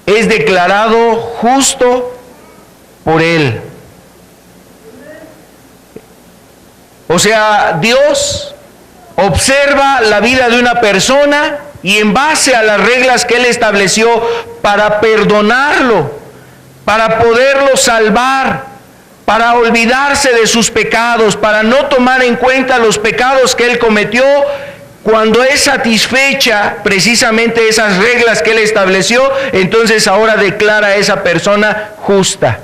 es declarado justo por Él. O sea, Dios observa la vida de una persona y en base a las reglas que Él estableció para perdonarlo, para poderlo salvar, para olvidarse de sus pecados, para no tomar en cuenta los pecados que Él cometió, cuando es satisfecha precisamente esas reglas que Él estableció, entonces ahora declara a esa persona justa.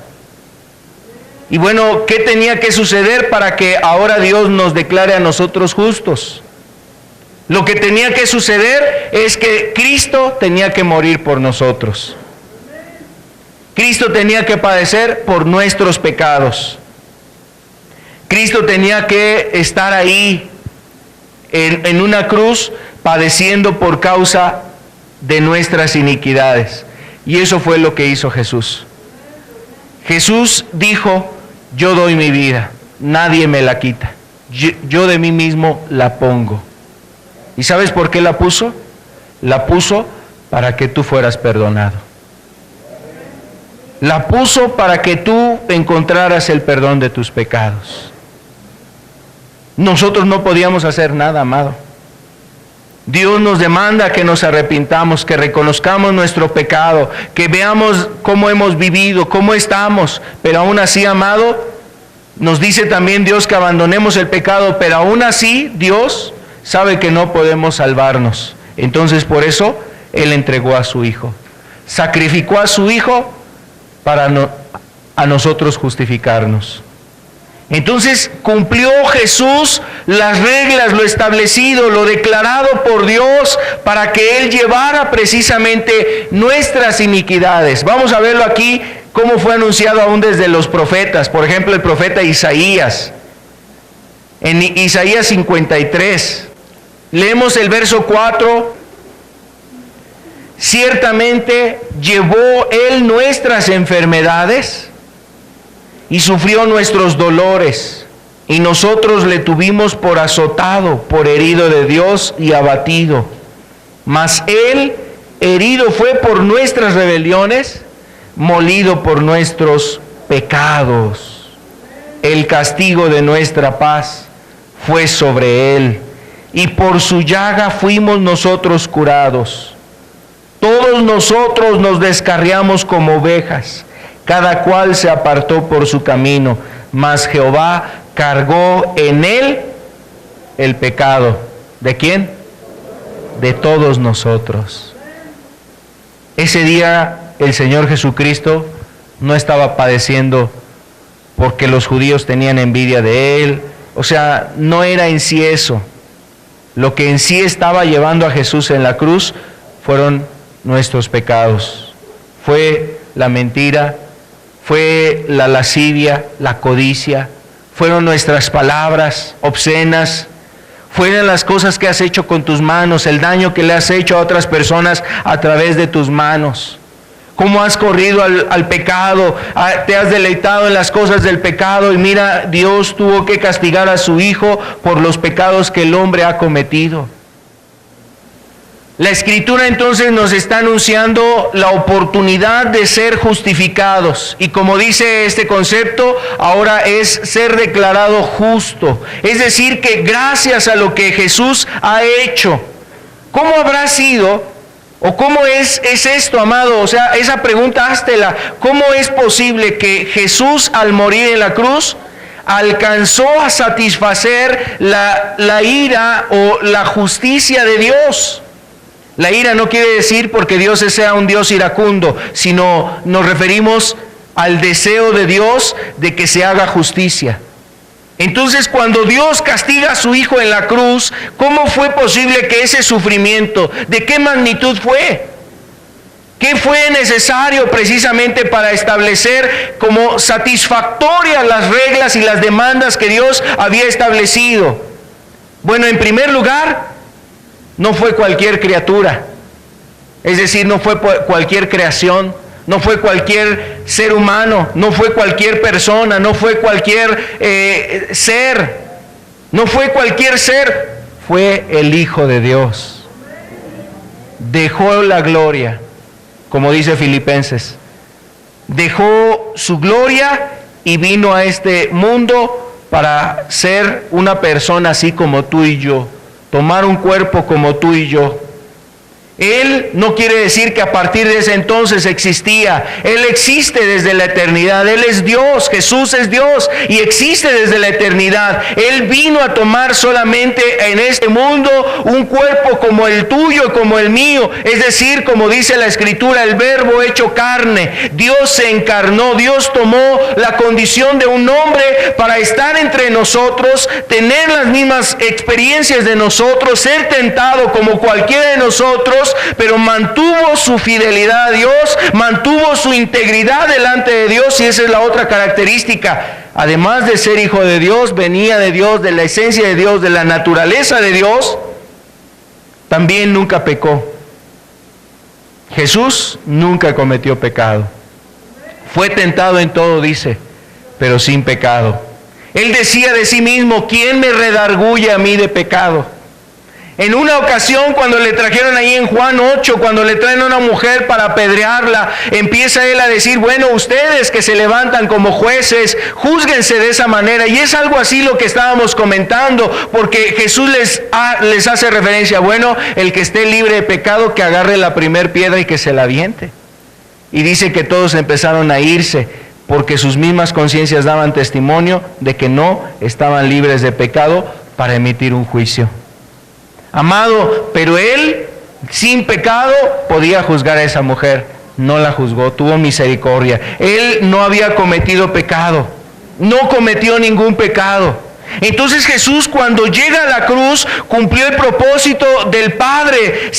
Y bueno, ¿qué tenía que suceder para que ahora Dios nos declare a nosotros justos? Lo que tenía que suceder es que Cristo tenía que morir por nosotros. Cristo tenía que padecer por nuestros pecados. Cristo tenía que estar ahí en una cruz padeciendo por causa de nuestras iniquidades. Y eso fue lo que hizo Jesús. Jesús dijo: yo doy mi vida, nadie me la quita. Yo de mí mismo la pongo. ¿Y sabes por qué la puso? La puso para que tú fueras perdonado. La puso para que tú encontraras el perdón de tus pecados. Nosotros no podíamos hacer nada, amado. Dios nos demanda que nos arrepintamos, que reconozcamos nuestro pecado, que veamos cómo hemos vivido, cómo estamos. Pero aún así, amado, nos dice también Dios que abandonemos el pecado, pero aún así Dios sabe que no podemos salvarnos. Entonces por eso Él entregó a su Hijo. Sacrificó a su Hijo para a nosotros justificarnos. Entonces cumplió Jesús las reglas, lo establecido, lo declarado por Dios, para que Él llevara precisamente nuestras iniquidades. Vamos a verlo aquí, cómo fue anunciado aún desde los profetas. Por ejemplo, el profeta Isaías. En Isaías 53, leemos el verso 4. Ciertamente llevó Él nuestras enfermedades y sufrió nuestros dolores, y nosotros le tuvimos por azotado, por herido de Dios y abatido. Mas Él herido fue por nuestras rebeliones, molido por nuestros pecados. El castigo de nuestra paz fue sobre Él, y por su llaga fuimos nosotros curados. Todos nosotros nos descarriamos como ovejas, cada cual se apartó por su camino, mas Jehová cargó en Él el pecado. ¿De quién? De todos nosotros. Ese día el Señor Jesucristo no estaba padeciendo porque los judíos tenían envidia de Él. O sea, no era en sí eso. Lo que en sí estaba llevando a Jesús en la cruz fueron nuestros pecados. Fue la mentira, fue la lascivia, la codicia, fueron nuestras palabras obscenas, fueron las cosas que has hecho con tus manos, el daño que le has hecho a otras personas a través de tus manos. Cómo has corrido al pecado, te has deleitado en las cosas del pecado, y mira, Dios tuvo que castigar a su Hijo por los pecados que el hombre ha cometido. La Escritura entonces nos está anunciando la oportunidad de ser justificados. Y como dice este concepto, ahora es ser declarado justo. Es decir, que gracias a lo que Jesús ha hecho, ¿cómo habrá sido o cómo es esto, amado? O sea, esa pregunta háztela. ¿Cómo es posible que Jesús, al morir en la cruz, alcanzó a satisfacer la ira o la justicia de Dios? La ira no quiere decir porque Dios sea un Dios iracundo, sino nos referimos al deseo de Dios de que se haga justicia. Entonces, cuando Dios castiga a su Hijo en la cruz, ¿cómo fue posible que ese sufrimiento, de qué magnitud fue? ¿Qué fue necesario precisamente para establecer como satisfactorias las reglas y las demandas que Dios había establecido? Bueno, en primer lugar, no fue cualquier criatura, es decir, no fue cualquier creación, no fue cualquier ser humano, no fue cualquier persona, no fue cualquier ser, no fue cualquier ser, fue el Hijo de Dios. Dejó la gloria, como dice Filipenses, dejó su gloria y vino a este mundo para ser una persona así como tú y yo, tomar un cuerpo como tú y yo. Él no quiere decir que a partir de ese entonces existía. Él existe desde la eternidad. Él es Dios. Jesús es Dios y existe desde la eternidad. Él vino a tomar solamente en este mundo un cuerpo como el tuyo, como el mío. Es decir, como dice la Escritura, el Verbo hecho carne. Dios se encarnó. Dios tomó la condición de un hombre para estar entre nosotros, tener las mismas experiencias de nosotros, ser tentado como cualquiera de nosotros, pero mantuvo su fidelidad a Dios, mantuvo su integridad delante de Dios, y esa es la otra característica. Además de ser hijo de Dios, venía de Dios, de la esencia de Dios, de la naturaleza de Dios, también nunca pecó. Jesús nunca cometió pecado. Fue tentado en todo, dice, pero sin pecado. Él decía de sí mismo: ¿quién me redarguye a mí de pecado? En una ocasión, cuando le trajeron ahí en Juan 8, cuando le traen a una mujer para apedrearla, empieza él a decir: bueno, ustedes que se levantan como jueces, júzguense de esa manera. Y es algo así lo que estábamos comentando, porque Jesús les hace referencia: bueno, el que esté libre de pecado, que agarre la primer piedra y que se la aviente. Y dice que todos empezaron a irse, porque sus mismas conciencias daban testimonio de que no estaban libres de pecado para emitir un juicio. Amado, pero él, sin pecado, podía juzgar a esa mujer. No la juzgó, tuvo misericordia. Él no había cometido pecado, no cometió ningún pecado. Entonces Jesús, cuando llega a la cruz, cumplió el propósito del Padre,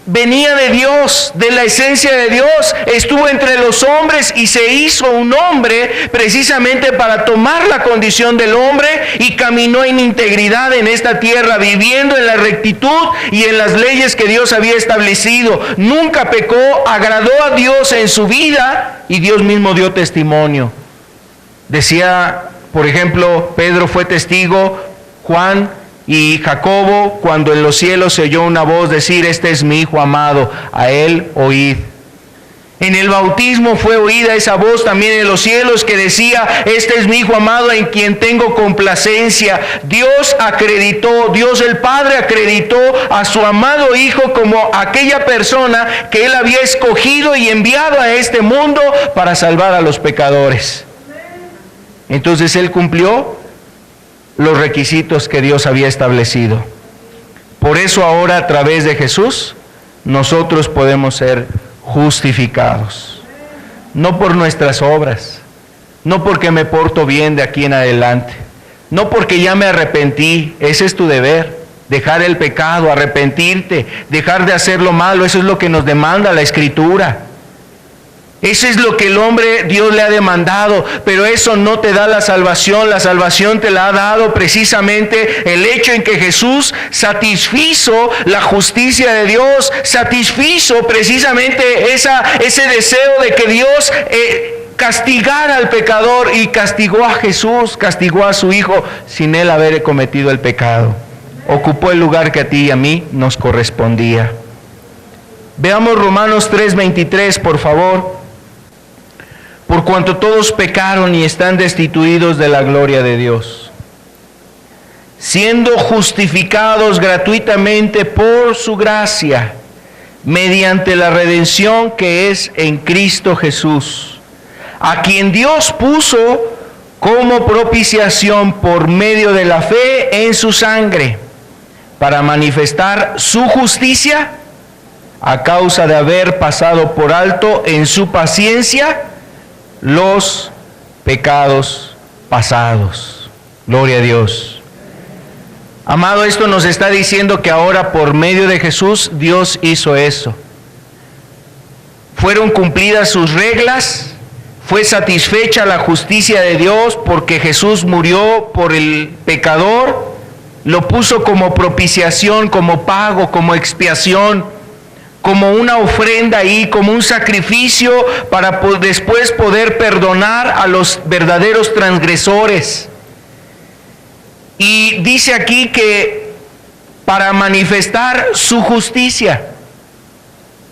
venía de Dios, de la esencia de Dios, estuvo entre los hombres y se hizo un hombre precisamente para tomar la condición del hombre, y caminó en integridad en esta tierra, viviendo en la rectitud y en las leyes que Dios había establecido. Nunca pecó, agradó a Dios en su vida, y Dios mismo dio testimonio. Decía, por ejemplo, Pedro fue testigo, Juan y Jacobo, cuando en los cielos se oyó una voz decir: este es mi Hijo amado, a él oíd. En el bautismo fue oída esa voz también en los cielos que decía: este es mi Hijo amado en quien tengo complacencia. Dios el Padre acreditó a su amado Hijo como aquella persona que Él había escogido y enviado a este mundo para salvar a los pecadores. Entonces Él cumplió los requisitos que Dios había establecido. Por eso ahora, a través de Jesús, nosotros podemos ser justificados. No por nuestras obras, no porque me porto bien de aquí en adelante, no porque ya me arrepentí. Ese es tu deber, dejar el pecado, arrepentirte, dejar de hacer lo malo. Eso es lo que nos demanda la Escritura. Eso es lo que el hombre, Dios le ha demandado, pero eso no te da la salvación. La salvación te la ha dado precisamente el hecho en que Jesús satisfizo la justicia de Dios, satisfizo precisamente ese deseo de que Dios castigara al pecador, y castigó a Jesús, castigó a su Hijo sin Él haber cometido el pecado. Ocupó el lugar que a ti y a mí nos correspondía. Veamos Romanos 3:23, por favor. Por cuanto todos pecaron y están destituidos de la gloria de Dios, siendo justificados gratuitamente por su gracia, mediante la redención que es en Cristo Jesús, a quien Dios puso como propiciación por medio de la fe en su sangre, para manifestar su justicia a causa de haber pasado por alto en su paciencia los pecados pasados. Gloria a Dios. Amado, esto nos está diciendo que ahora por medio de Jesús Dios hizo eso. Fueron cumplidas sus reglas, fue satisfecha la justicia de Dios porque Jesús murió por el pecador, lo puso como propiciación, como pago, como expiación, como una ofrenda ahí, como un sacrificio para después poder perdonar a los verdaderos transgresores. Y dice aquí que para manifestar su justicia.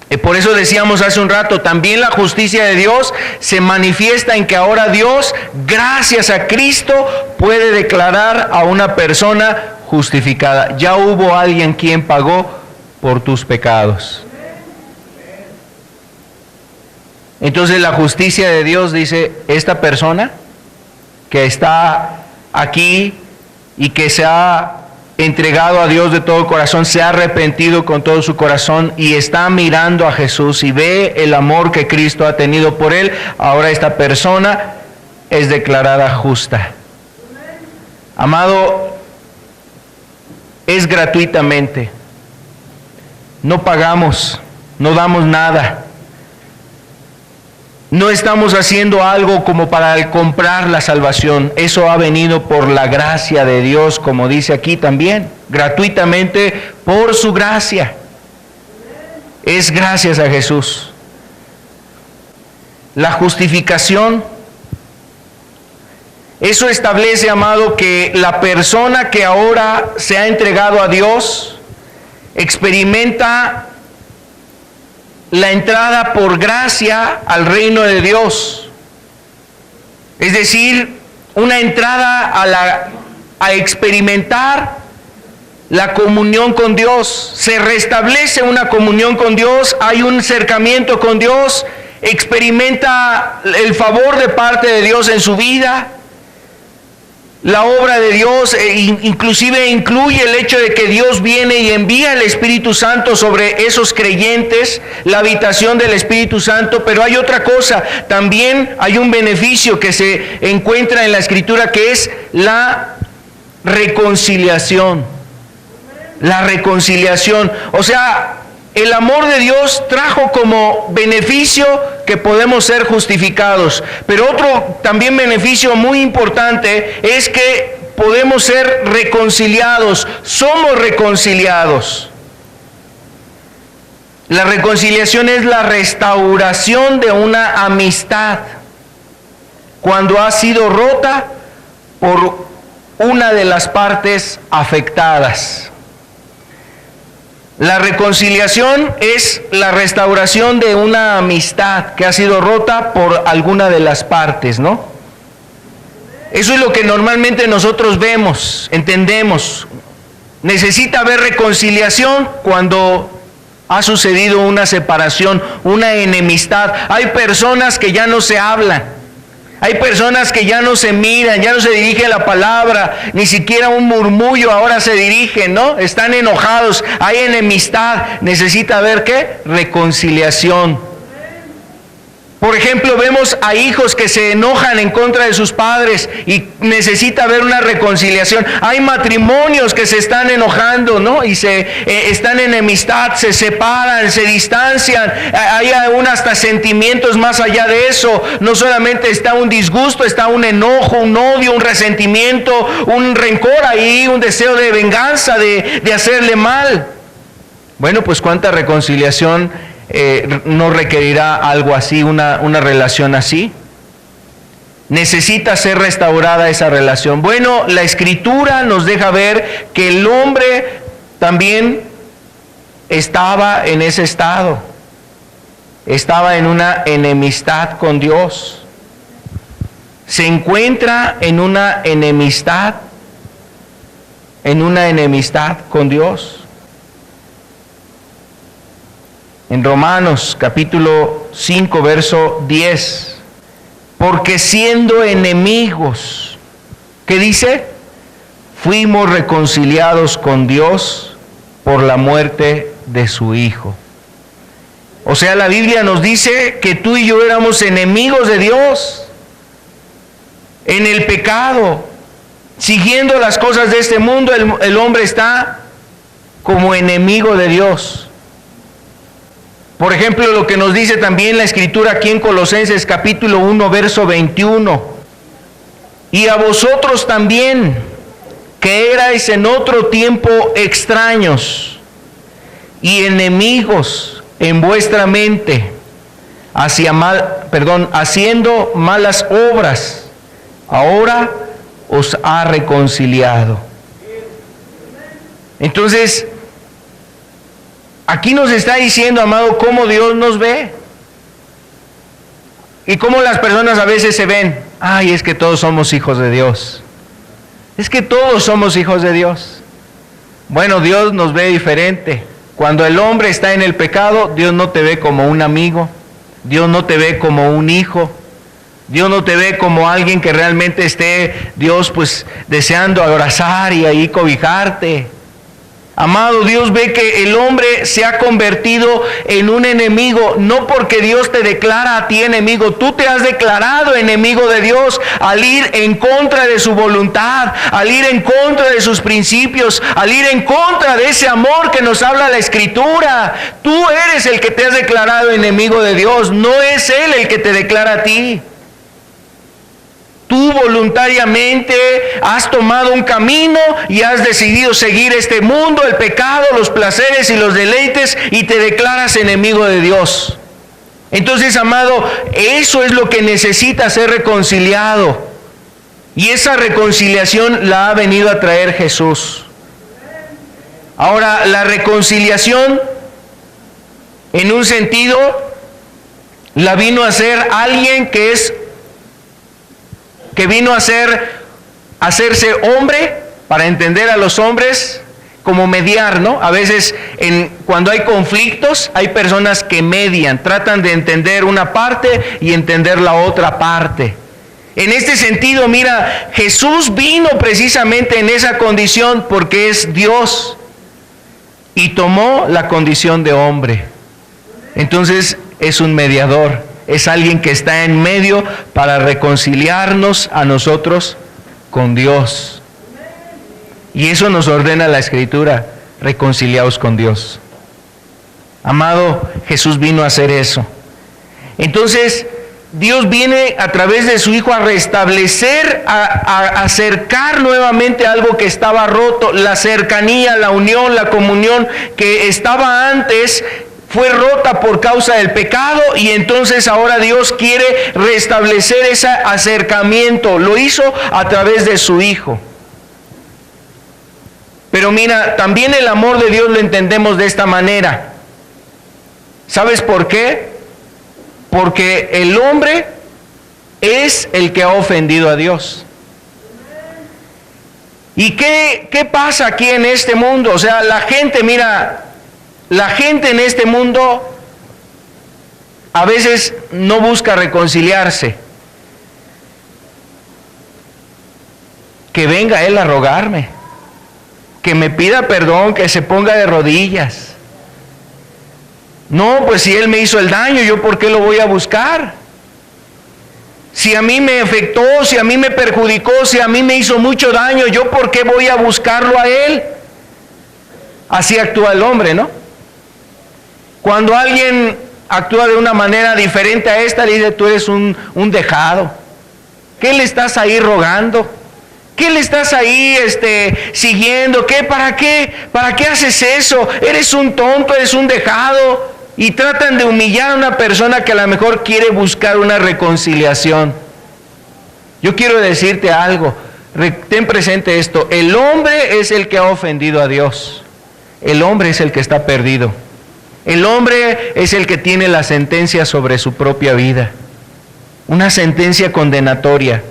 Y por eso decíamos hace un rato, también la justicia de Dios se manifiesta en que ahora Dios, gracias a Cristo, puede declarar a una persona justificada. Ya hubo alguien quien pagó por tus pecados. Entonces la justicia de Dios dice, esta persona que está aquí y que se ha entregado a Dios de todo corazón, se ha arrepentido con todo su corazón y está mirando a Jesús y ve el amor que Cristo ha tenido por él, ahora esta persona es declarada justa. Amado, es gratuitamente. No pagamos, no damos nada. No estamos haciendo algo como para comprar la salvación. Eso ha venido por la gracia de Dios, como dice aquí también. Gratuitamente por su gracia. Es gracias a Jesús. La justificación. Eso establece, amado, que la persona que ahora se ha entregado a Dios experimenta la entrada por gracia al reino de Dios. Es decir, una entrada a experimentar la comunión con Dios. Se restablece una comunión con Dios, hay un acercamiento con Dios, experimenta el favor de parte de Dios en su vida. La obra de Dios inclusive incluye el hecho de que Dios viene y envía el Espíritu Santo sobre esos creyentes, la habitación del Espíritu Santo, pero hay otra cosa, también hay un beneficio que se encuentra en la Escritura que es la reconciliación. La reconciliación, o sea, el amor de Dios trajo como beneficio que podemos ser justificados. Pero otro también beneficio muy importante es que podemos ser reconciliados. Somos reconciliados. La reconciliación es la restauración de una amistad cuando ha sido rota por una de las partes afectadas. La reconciliación es la restauración de una amistad que ha sido rota por alguna de las partes, ¿no? Eso es lo que normalmente nosotros vemos, entendemos. Necesita haber reconciliación cuando ha sucedido una separación, una enemistad. Hay personas que ya no se hablan. Hay personas que ya no se miran, ya no se dirige la palabra, ni siquiera un murmullo ahora se dirige, ¿no? Están enojados, hay enemistad, necesita haber ¿qué? Reconciliación. Por ejemplo, vemos a hijos que se enojan en contra de sus padres y necesita haber una reconciliación. Hay matrimonios que se están enojando, ¿no? Y están en enemistad, se separan, se distancian. Hay aún hasta sentimientos más allá de eso. No solamente está un disgusto, está un enojo, un odio, un resentimiento, un rencor ahí, un deseo de venganza, de hacerle mal. Bueno, pues cuánta reconciliación no requerirá algo así, una relación así. Necesita ser restaurada esa relación. Bueno, la Escritura nos deja ver que el hombre también estaba en ese estado. Estaba en una enemistad con Dios. Se encuentra en una enemistad con Dios. En Romanos capítulo 5, verso 10, porque siendo enemigos, ¿qué dice? Fuimos reconciliados con Dios por la muerte de su Hijo. O sea, la Biblia nos dice que tú y yo éramos enemigos de Dios, en el pecado, siguiendo las cosas de este mundo, el hombre está como enemigo de Dios. Por ejemplo, lo que nos dice también la Escritura aquí en Colosenses capítulo 1, verso 21. Y a vosotros también, que erais en otro tiempo extraños y enemigos en vuestra mente, haciendo malas obras, ahora os ha reconciliado. Entonces, aquí nos está diciendo, amado, cómo Dios nos ve. Y cómo las personas a veces se ven. Ay, es que todos somos hijos de Dios. Es que todos somos hijos de Dios. Bueno, Dios nos ve diferente. Cuando el hombre está en el pecado, Dios no te ve como un amigo, Dios no te ve como un hijo, Dios no te ve como alguien que realmente esté, Dios pues deseando abrazar y ahí cobijarte. Amado, Dios ve que el hombre se ha convertido en un enemigo, no porque Dios te declara a ti enemigo, tú te has declarado enemigo de Dios al ir en contra de su voluntad, al ir en contra de sus principios, al ir en contra de ese amor que nos habla la Escritura. Tú eres el que te has declarado enemigo de Dios, no es Él el que te declara a ti. Tú voluntariamente has tomado un camino y has decidido seguir este mundo, el pecado, los placeres y los deleites, y te declaras enemigo de Dios. Entonces, amado, eso es lo que necesita ser reconciliado. Y esa reconciliación la ha venido a traer Jesús. Ahora, la reconciliación, en un sentido, la vino a hacer alguien que vino a hacerse hombre, para entender a los hombres, como mediar, ¿no? A veces cuando hay conflictos, hay personas que median, tratan de entender una parte y entender la otra parte. En este sentido, mira, Jesús vino precisamente en esa condición porque es Dios y tomó la condición de hombre. Entonces es un mediador. Es alguien que está en medio para reconciliarnos a nosotros con Dios. Y eso nos ordena la Escritura, reconciliaos con Dios. Amado, Jesús vino a hacer eso. Entonces, Dios viene a través de su Hijo a restablecer, a acercar nuevamente algo que estaba roto, la cercanía, la unión, la comunión que estaba antes, fue rota por causa del pecado, y entonces ahora Dios quiere restablecer ese acercamiento. Lo hizo a través de su Hijo. Pero mira, también el amor de Dios lo entendemos de esta manera. ¿Sabes por qué? Porque el hombre es el que ha ofendido a Dios. ¿Y qué pasa aquí en este mundo? O sea, la gente, mira, la gente en este mundo a veces no busca reconciliarse. Que venga Él a rogarme, que me pida perdón, que se ponga de rodillas. No, pues si Él me hizo el daño, ¿yo por qué lo voy a buscar? Si a mí me afectó, si a mí me perjudicó, si a mí me hizo mucho daño, ¿yo por qué voy a buscarlo a Él? Así actúa el hombre, ¿no? Cuando alguien actúa de una manera diferente a esta, le dice, tú eres un dejado. ¿Qué le estás ahí rogando? ¿Qué le estás ahí siguiendo? ¿Para qué haces eso? Eres un tonto, eres un dejado. Y tratan de humillar a una persona que a lo mejor quiere buscar una reconciliación. Yo quiero decirte algo, ten presente esto, el hombre es el que ha ofendido a Dios. El hombre es el que está perdido. El hombre es el que tiene la sentencia sobre su propia vida, una sentencia condenatoria.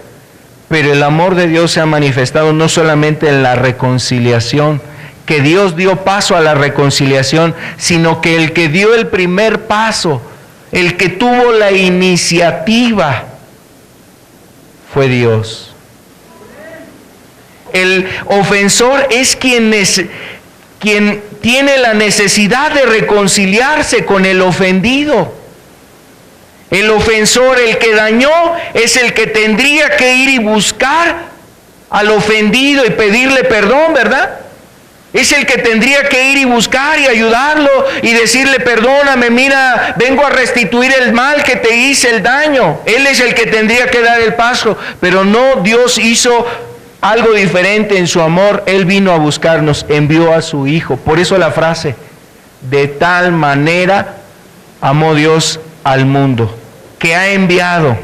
Pero el amor de Dios se ha manifestado no solamente en la reconciliación, que Dios dio paso a la reconciliación, sino que el que dio el primer paso, el que tuvo la iniciativa, fue Dios. El ofensor es quien tiene la necesidad de reconciliarse con el ofendido. El ofensor, el que dañó, es el que tendría que ir y buscar al ofendido y pedirle perdón, ¿verdad? Es el que tendría que ir y buscar y ayudarlo y decirle, perdóname, mira, vengo a restituir el mal que te hice, el daño. Él es el que tendría que dar el paso, pero no, Dios hizo algo diferente en su amor. Él vino a buscarnos, envió a su Hijo. Por eso la frase, de tal manera amó Dios al mundo, que ha enviado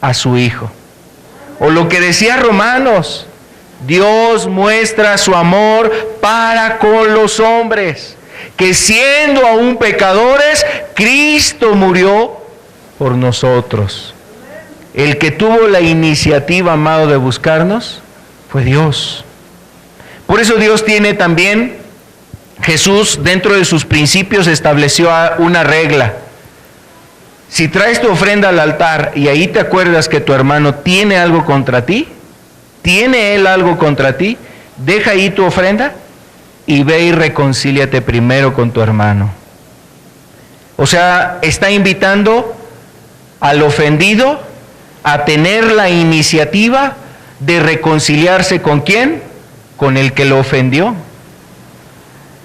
a su Hijo. O lo que decía Romanos, Dios muestra su amor para con los hombres, que siendo aún pecadores, Cristo murió por nosotros. El que tuvo la iniciativa, amado, de buscarnos, fue Dios. Por eso Dios tiene también Jesús, dentro de sus principios, estableció una regla. Si traes tu ofrenda al altar y ahí te acuerdas que tu hermano tiene algo contra ti, tiene él algo contra ti, deja ahí tu ofrenda y ve y reconcíliate primero con tu hermano. O sea, está invitando al ofendido a tener la iniciativa de reconciliarse ¿con quién? Con el que lo ofendió.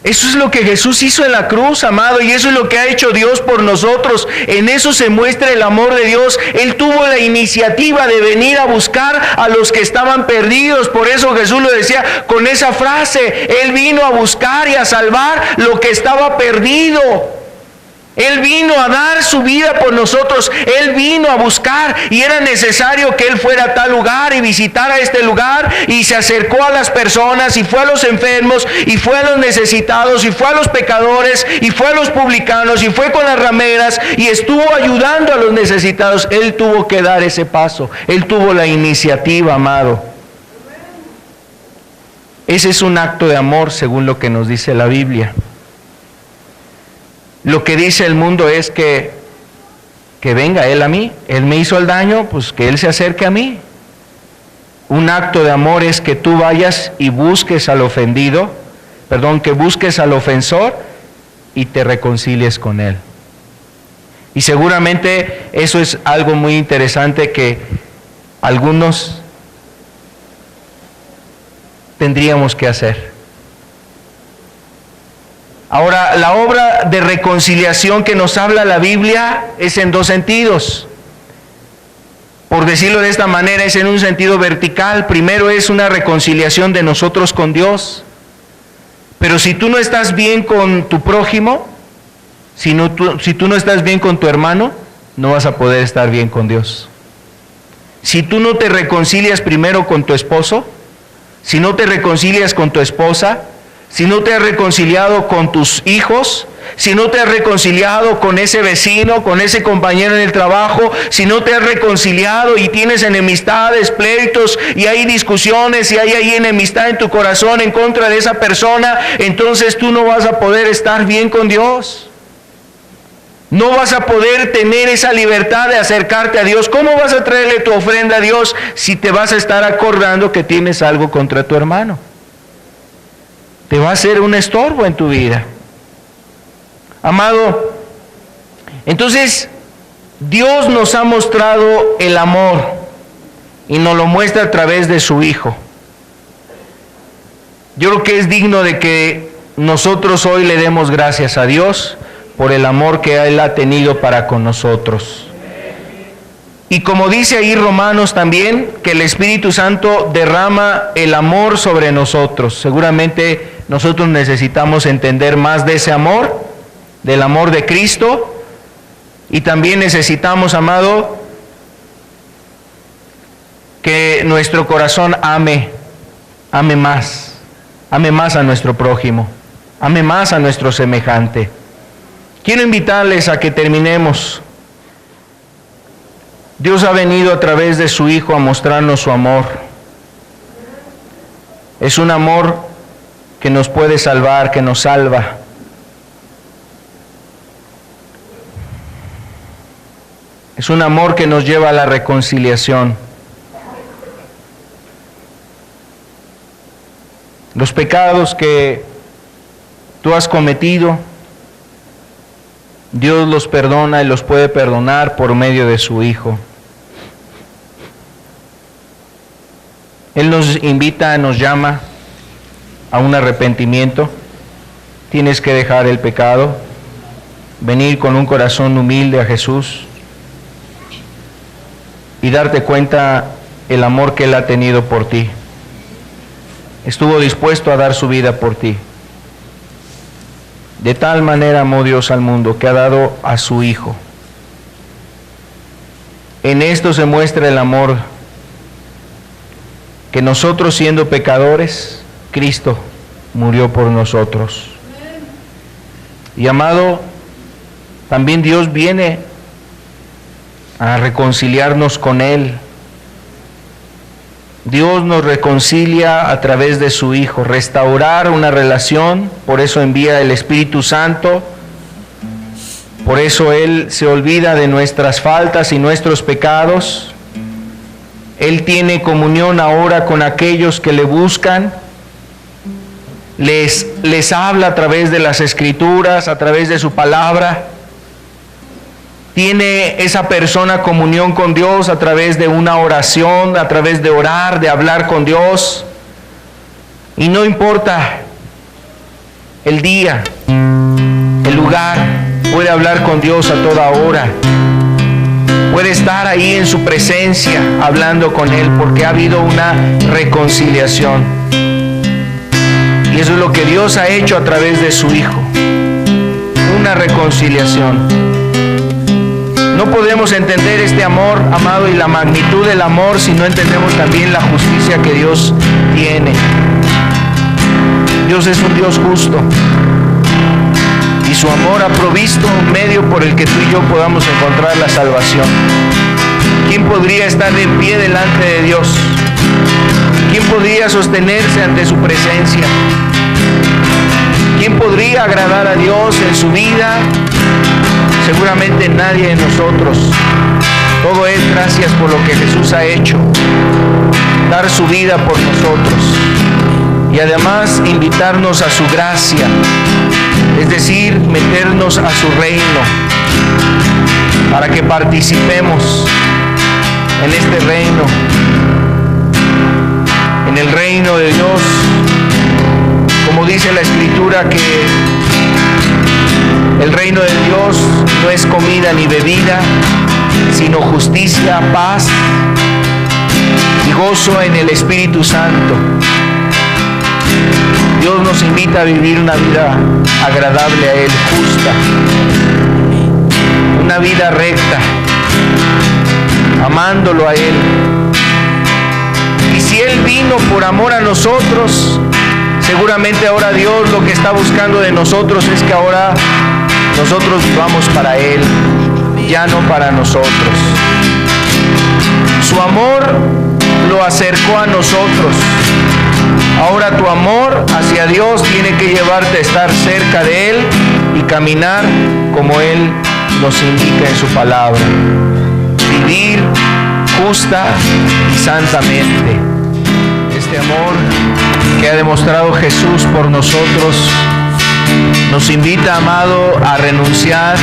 Eso es lo que Jesús hizo en la cruz, amado, y eso es lo que ha hecho Dios por nosotros. En eso se muestra el amor de Dios. Él tuvo la iniciativa de venir a buscar a los que estaban perdidos. Por eso Jesús lo decía con esa frase: Él vino a buscar y a salvar lo que estaba perdido. Él vino a dar su vida por nosotros. Él vino a buscar, y era necesario que Él fuera a tal lugar y visitara este lugar, y se acercó a las personas, y fue a los enfermos, y fue a los necesitados, y fue a los pecadores, y fue a los publicanos, y fue con las rameras, y estuvo ayudando a los necesitados. Él tuvo que dar ese paso. Él tuvo la iniciativa, amado. Ese es un acto de amor según lo que nos dice la Biblia. Lo que dice el mundo es que venga Él a mí. Él me hizo el daño, pues que Él se acerque a mí. Un acto de amor es que tú vayas y busques al ofendido, que busques al ofensor y te reconcilies con él. Y seguramente eso es algo muy interesante que algunos tendríamos que hacer. Ahora, la obra de reconciliación que nos habla la Biblia es en dos sentidos. Por decirlo de esta manera, es en un sentido vertical. Primero es una reconciliación de nosotros con Dios. Pero si tú no estás bien con tu prójimo, si tú no estás bien con tu hermano, no vas a poder estar bien con Dios. Si tú no te reconcilias primero con tu esposo, si no te reconcilias con tu esposa, si no te has reconciliado con tus hijos, si no te has reconciliado con ese vecino, con ese compañero en el trabajo, si no te has reconciliado y tienes enemistades, pleitos, y hay discusiones, y hay ahí enemistad en tu corazón en contra de esa persona, entonces tú no vas a poder estar bien con Dios. No vas a poder tener esa libertad de acercarte a Dios. ¿Cómo vas a traerle tu ofrenda a Dios si te vas a estar acordando que tienes algo contra tu hermano? Te va a ser un estorbo en tu vida. Amado, entonces Dios nos ha mostrado el amor y nos lo muestra a través de su Hijo. Yo creo que es digno de que nosotros hoy le demos gracias a Dios por el amor que Él ha tenido para con nosotros. Y como dice ahí Romanos también, que el Espíritu Santo derrama el amor sobre nosotros. Seguramente nosotros necesitamos entender más de ese amor, del amor de Cristo, y también necesitamos, amado, que nuestro corazón ame más a nuestro prójimo, ame más a nuestro semejante. Quiero invitarles a que terminemos. Dios ha venido a través de su Hijo a mostrarnos su amor. Es un amor que nos puede salvar, que nos salva. Es un amor que nos lleva a la reconciliación. Los pecados que tú has cometido, Dios los perdona y los puede perdonar por medio de su Hijo. Él nos invita, nos llama a un arrepentimiento. Tienes que dejar el pecado, venir con un corazón humilde a Jesús y darte cuenta el amor que Él ha tenido por ti. Estuvo dispuesto a dar su vida por ti. De tal manera amó Dios al mundo que ha dado a su Hijo. En esto se muestra el amor, que nosotros siendo pecadores, Cristo murió por nosotros. Y amado, también Dios viene a reconciliarnos con Él. Dios nos reconcilia a través de su Hijo, restaurar una relación, por eso envía el Espíritu Santo, por eso Él se olvida de nuestras faltas y nuestros pecados. Él tiene comunión ahora con aquellos que le buscan, les habla a través de las Escrituras, a través de su palabra. Tiene esa persona comunión con Dios a través de una oración, a través de orar, de hablar con Dios. Y no importa el día, el lugar, puede hablar con Dios a toda hora. Puede estar ahí en su presencia hablando con Él porque ha habido una reconciliación. Y eso es lo que Dios ha hecho a través de su Hijo. Una reconciliación. No podemos entender este amor, amado, y la magnitud del amor si no entendemos también la justicia que Dios tiene. Dios es un Dios justo. Y su amor ha provisto un medio por el que tú y yo podamos encontrar la salvación. ¿Quién podría estar de pie delante de Dios? ¿Quién podría sostenerse ante su presencia? ¿Quién podría agradar a Dios en su vida? Seguramente nadie de nosotros. Todo es gracias por lo que Jesús ha hecho, dar su vida por nosotros y además invitarnos a su gracia, es decir, meternos a su reino para que participemos en este reino, en el reino de Dios, como dice la Escritura, que el reino de Dios no es comida ni bebida, sino justicia, paz y gozo en el Espíritu Santo. Dios nos invita a vivir una vida agradable a Él, justa, una vida recta, amándolo a Él. Y si Él vino por amor a nosotros, seguramente ahora Dios lo que está buscando de nosotros es que ahora nosotros vivamos para Él, ya no para nosotros. Su amor lo acercó a nosotros. Ahora tu amor hacia Dios tiene que llevarte a estar cerca de Él y caminar como Él nos indica en su palabra. Vivir justa y santamente. Este amor que ha demostrado Jesús por nosotros nos invita, amado, a renunciar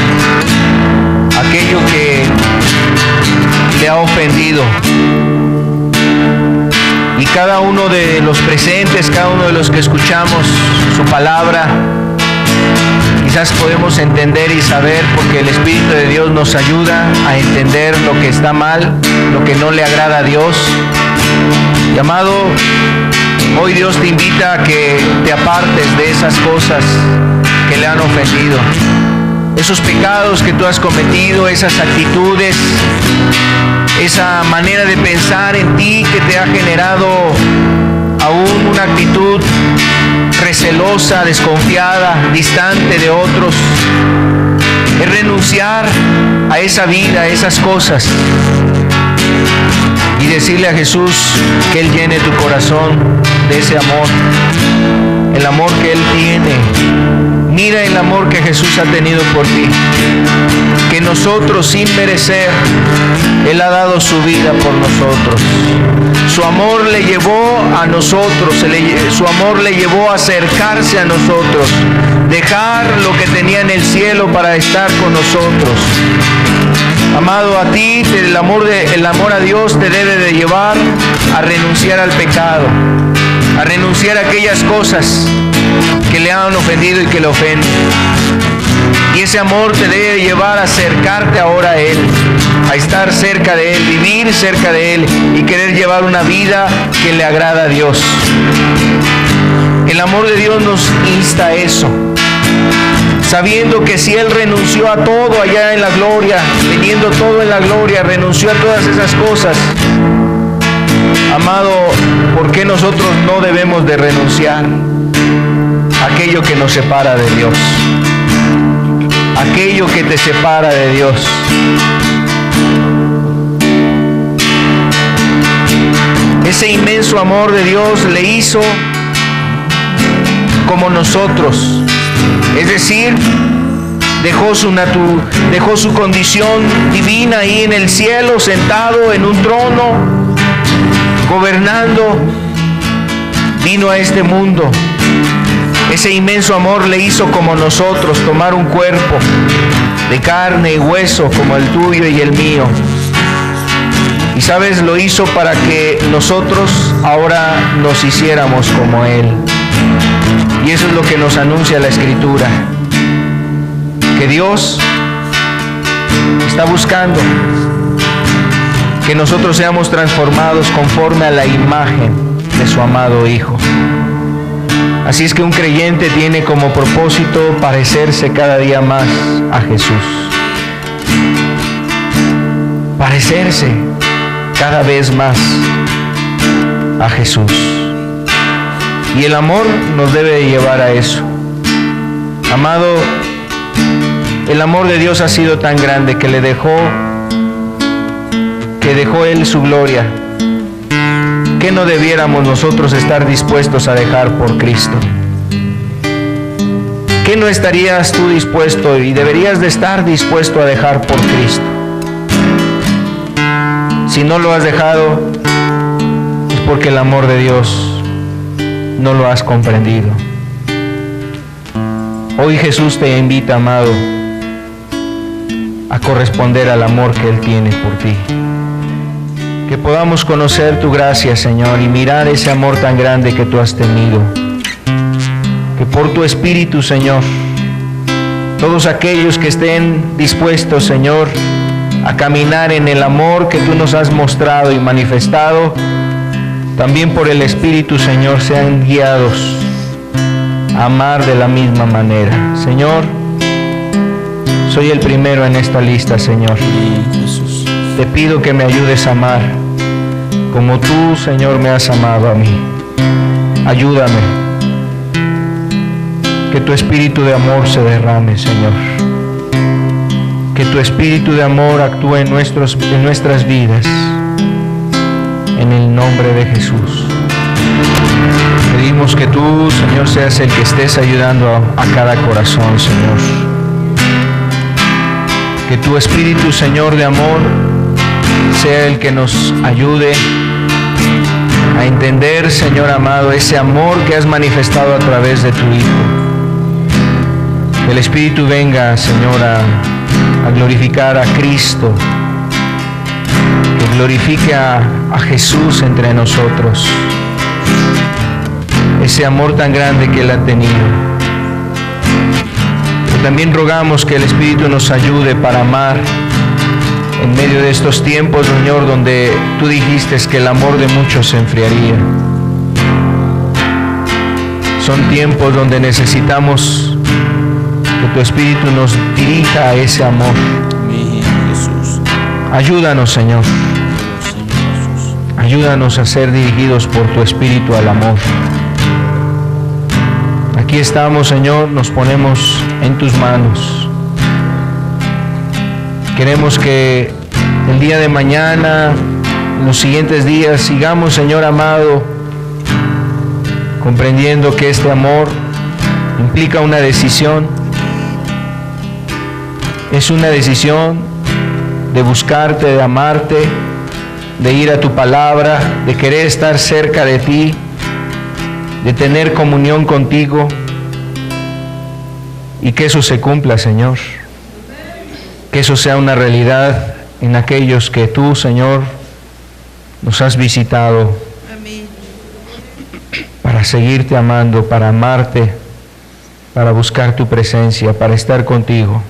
a aquello que le ha ofendido. Y cada uno de los presentes, cada uno de los que escuchamos su palabra, quizás podemos entender y saber, porque el Espíritu de Dios nos ayuda a entender lo que está mal, lo que no le agrada a Dios. Y amado, hoy Dios te invita a que te apartes de esas cosas que le han ofendido, esos pecados que tú has cometido, esas actitudes, esa manera de pensar en ti que te ha generado aún una actitud recelosa, desconfiada, distante de otros. Es renunciar a esa vida, a esas cosas, y decirle a Jesús que Él llene tu corazón de ese amor, el amor que Él tiene. Mira el amor que Jesús ha tenido por ti, que nosotros sin merecer, Él ha dado su vida por nosotros. Su amor le llevó a nosotros, su amor le llevó a acercarse a nosotros, dejar lo que tenía en el cielo para estar con nosotros. Amado, a ti el amor a Dios te debe de llevar a renunciar al pecado, a renunciar a aquellas cosas que le han ofendido y que le ofenden. Y ese amor te debe llevar a acercarte ahora a Él, a estar cerca de Él, vivir cerca de Él y querer llevar una vida que le agrada a Dios. El amor de Dios nos insta a eso, sabiendo que si Él renunció a todo allá en la gloria, teniendo todo en la gloria, renunció a todas esas cosas. Amado, ¿por qué nosotros no debemos de renunciar a aquello que nos separa de Dios? Aquello que te separa de Dios. Ese inmenso amor de Dios le hizo como nosotros. Es decir, dejó su condición divina ahí en el cielo, sentado en un trono, gobernando. Vino a este mundo. Ese inmenso amor le hizo como nosotros, tomar un cuerpo de carne y hueso como el tuyo y el mío. Y sabes, lo hizo para que nosotros ahora nos hiciéramos como Él. Y eso es lo que nos anuncia la Escritura. Que Dios está buscando que nosotros seamos transformados conforme a la imagen de su amado Hijo. Así es que un creyente tiene como propósito parecerse cada día más a Jesús. Parecerse cada vez más a Jesús. Y el amor nos debe llevar a eso. Amado, el amor de Dios ha sido tan grande que dejó Él su gloria. ¿Qué no debiéramos nosotros estar dispuestos a dejar por Cristo? ¿Qué no estarías tú dispuesto y deberías de estar dispuesto a dejar por Cristo? Si no lo has dejado, es porque el amor de Dios no lo has comprendido. Hoy Jesús te invita, amado, a corresponder al amor que Él tiene por ti. Que podamos conocer tu gracia, Señor, y mirar ese amor tan grande que tú has tenido. Que por tu Espíritu, Señor, todos aquellos que estén dispuestos, Señor, a caminar en el amor que tú nos has mostrado y manifestado, también por el Espíritu, Señor, sean guiados a amar de la misma manera. Señor, soy el primero en esta lista, Señor. Te pido que me ayudes a amar como tú, Señor, me has amado a mí. Ayúdame. Que tu espíritu de amor se derrame, Señor. Que tu espíritu de amor actúe en nuestras vidas. En el nombre de Jesús. Pedimos que tú, Señor, seas el que estés ayudando a cada corazón, Señor. Que tu espíritu, Señor, de amor sea el que nos ayude a entender, Señor amado, ese amor que has manifestado a través de tu Hijo. Que el Espíritu venga, Señor, a glorificar a Cristo, que glorifique a Jesús entre nosotros. Ese amor tan grande que Él ha tenido. Y también rogamos que el Espíritu nos ayude para amar en medio de estos tiempos, Señor, donde tú dijiste que el amor de muchos se enfriaría. Son tiempos donde necesitamos que tu Espíritu nos dirija a ese amor. Ayúdanos, Señor. Ayúdanos a ser dirigidos por tu Espíritu al amor. Aquí estamos, Señor, nos ponemos en tus manos. Queremos que el día de mañana, en los siguientes días, sigamos, Señor amado, comprendiendo que este amor implica una decisión. Es una decisión de buscarte, de amarte, de ir a tu palabra, de querer estar cerca de ti, de tener comunión contigo, y que eso se cumpla, Señor. Que eso sea una realidad en aquellos que tú, Señor, nos has visitado. Amén. Para seguirte amando, para amarte, para buscar tu presencia, para estar contigo.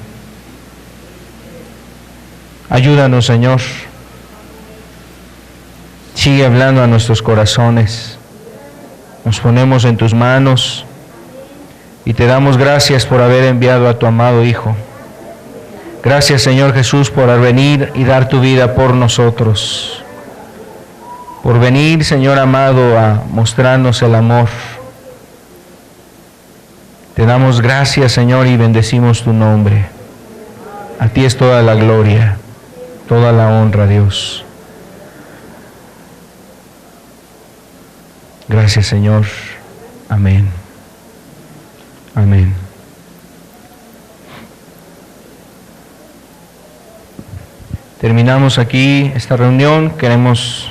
Ayúdanos, Señor. Sigue hablando a nuestros corazones. Nos ponemos en tus manos y te damos gracias por haber enviado a tu amado Hijo. Gracias, Señor Jesús, por venir y dar tu vida por nosotros. Por venir, Señor amado, a mostrarnos el amor. Te damos gracias, Señor, y bendecimos tu nombre. A ti es toda la gloria, toda la honra, Dios. Gracias, Señor. Amén. Amén. Terminamos aquí esta reunión. Queremos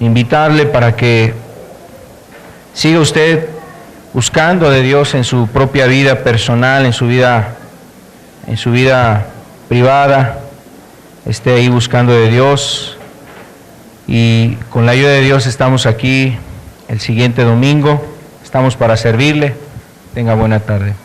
invitarle para que siga usted buscando de Dios en su propia vida personal, en su vida privada. Esté ahí buscando de Dios, y con la ayuda de Dios estamos aquí el siguiente domingo. Estamos para servirle. Tenga buena tarde.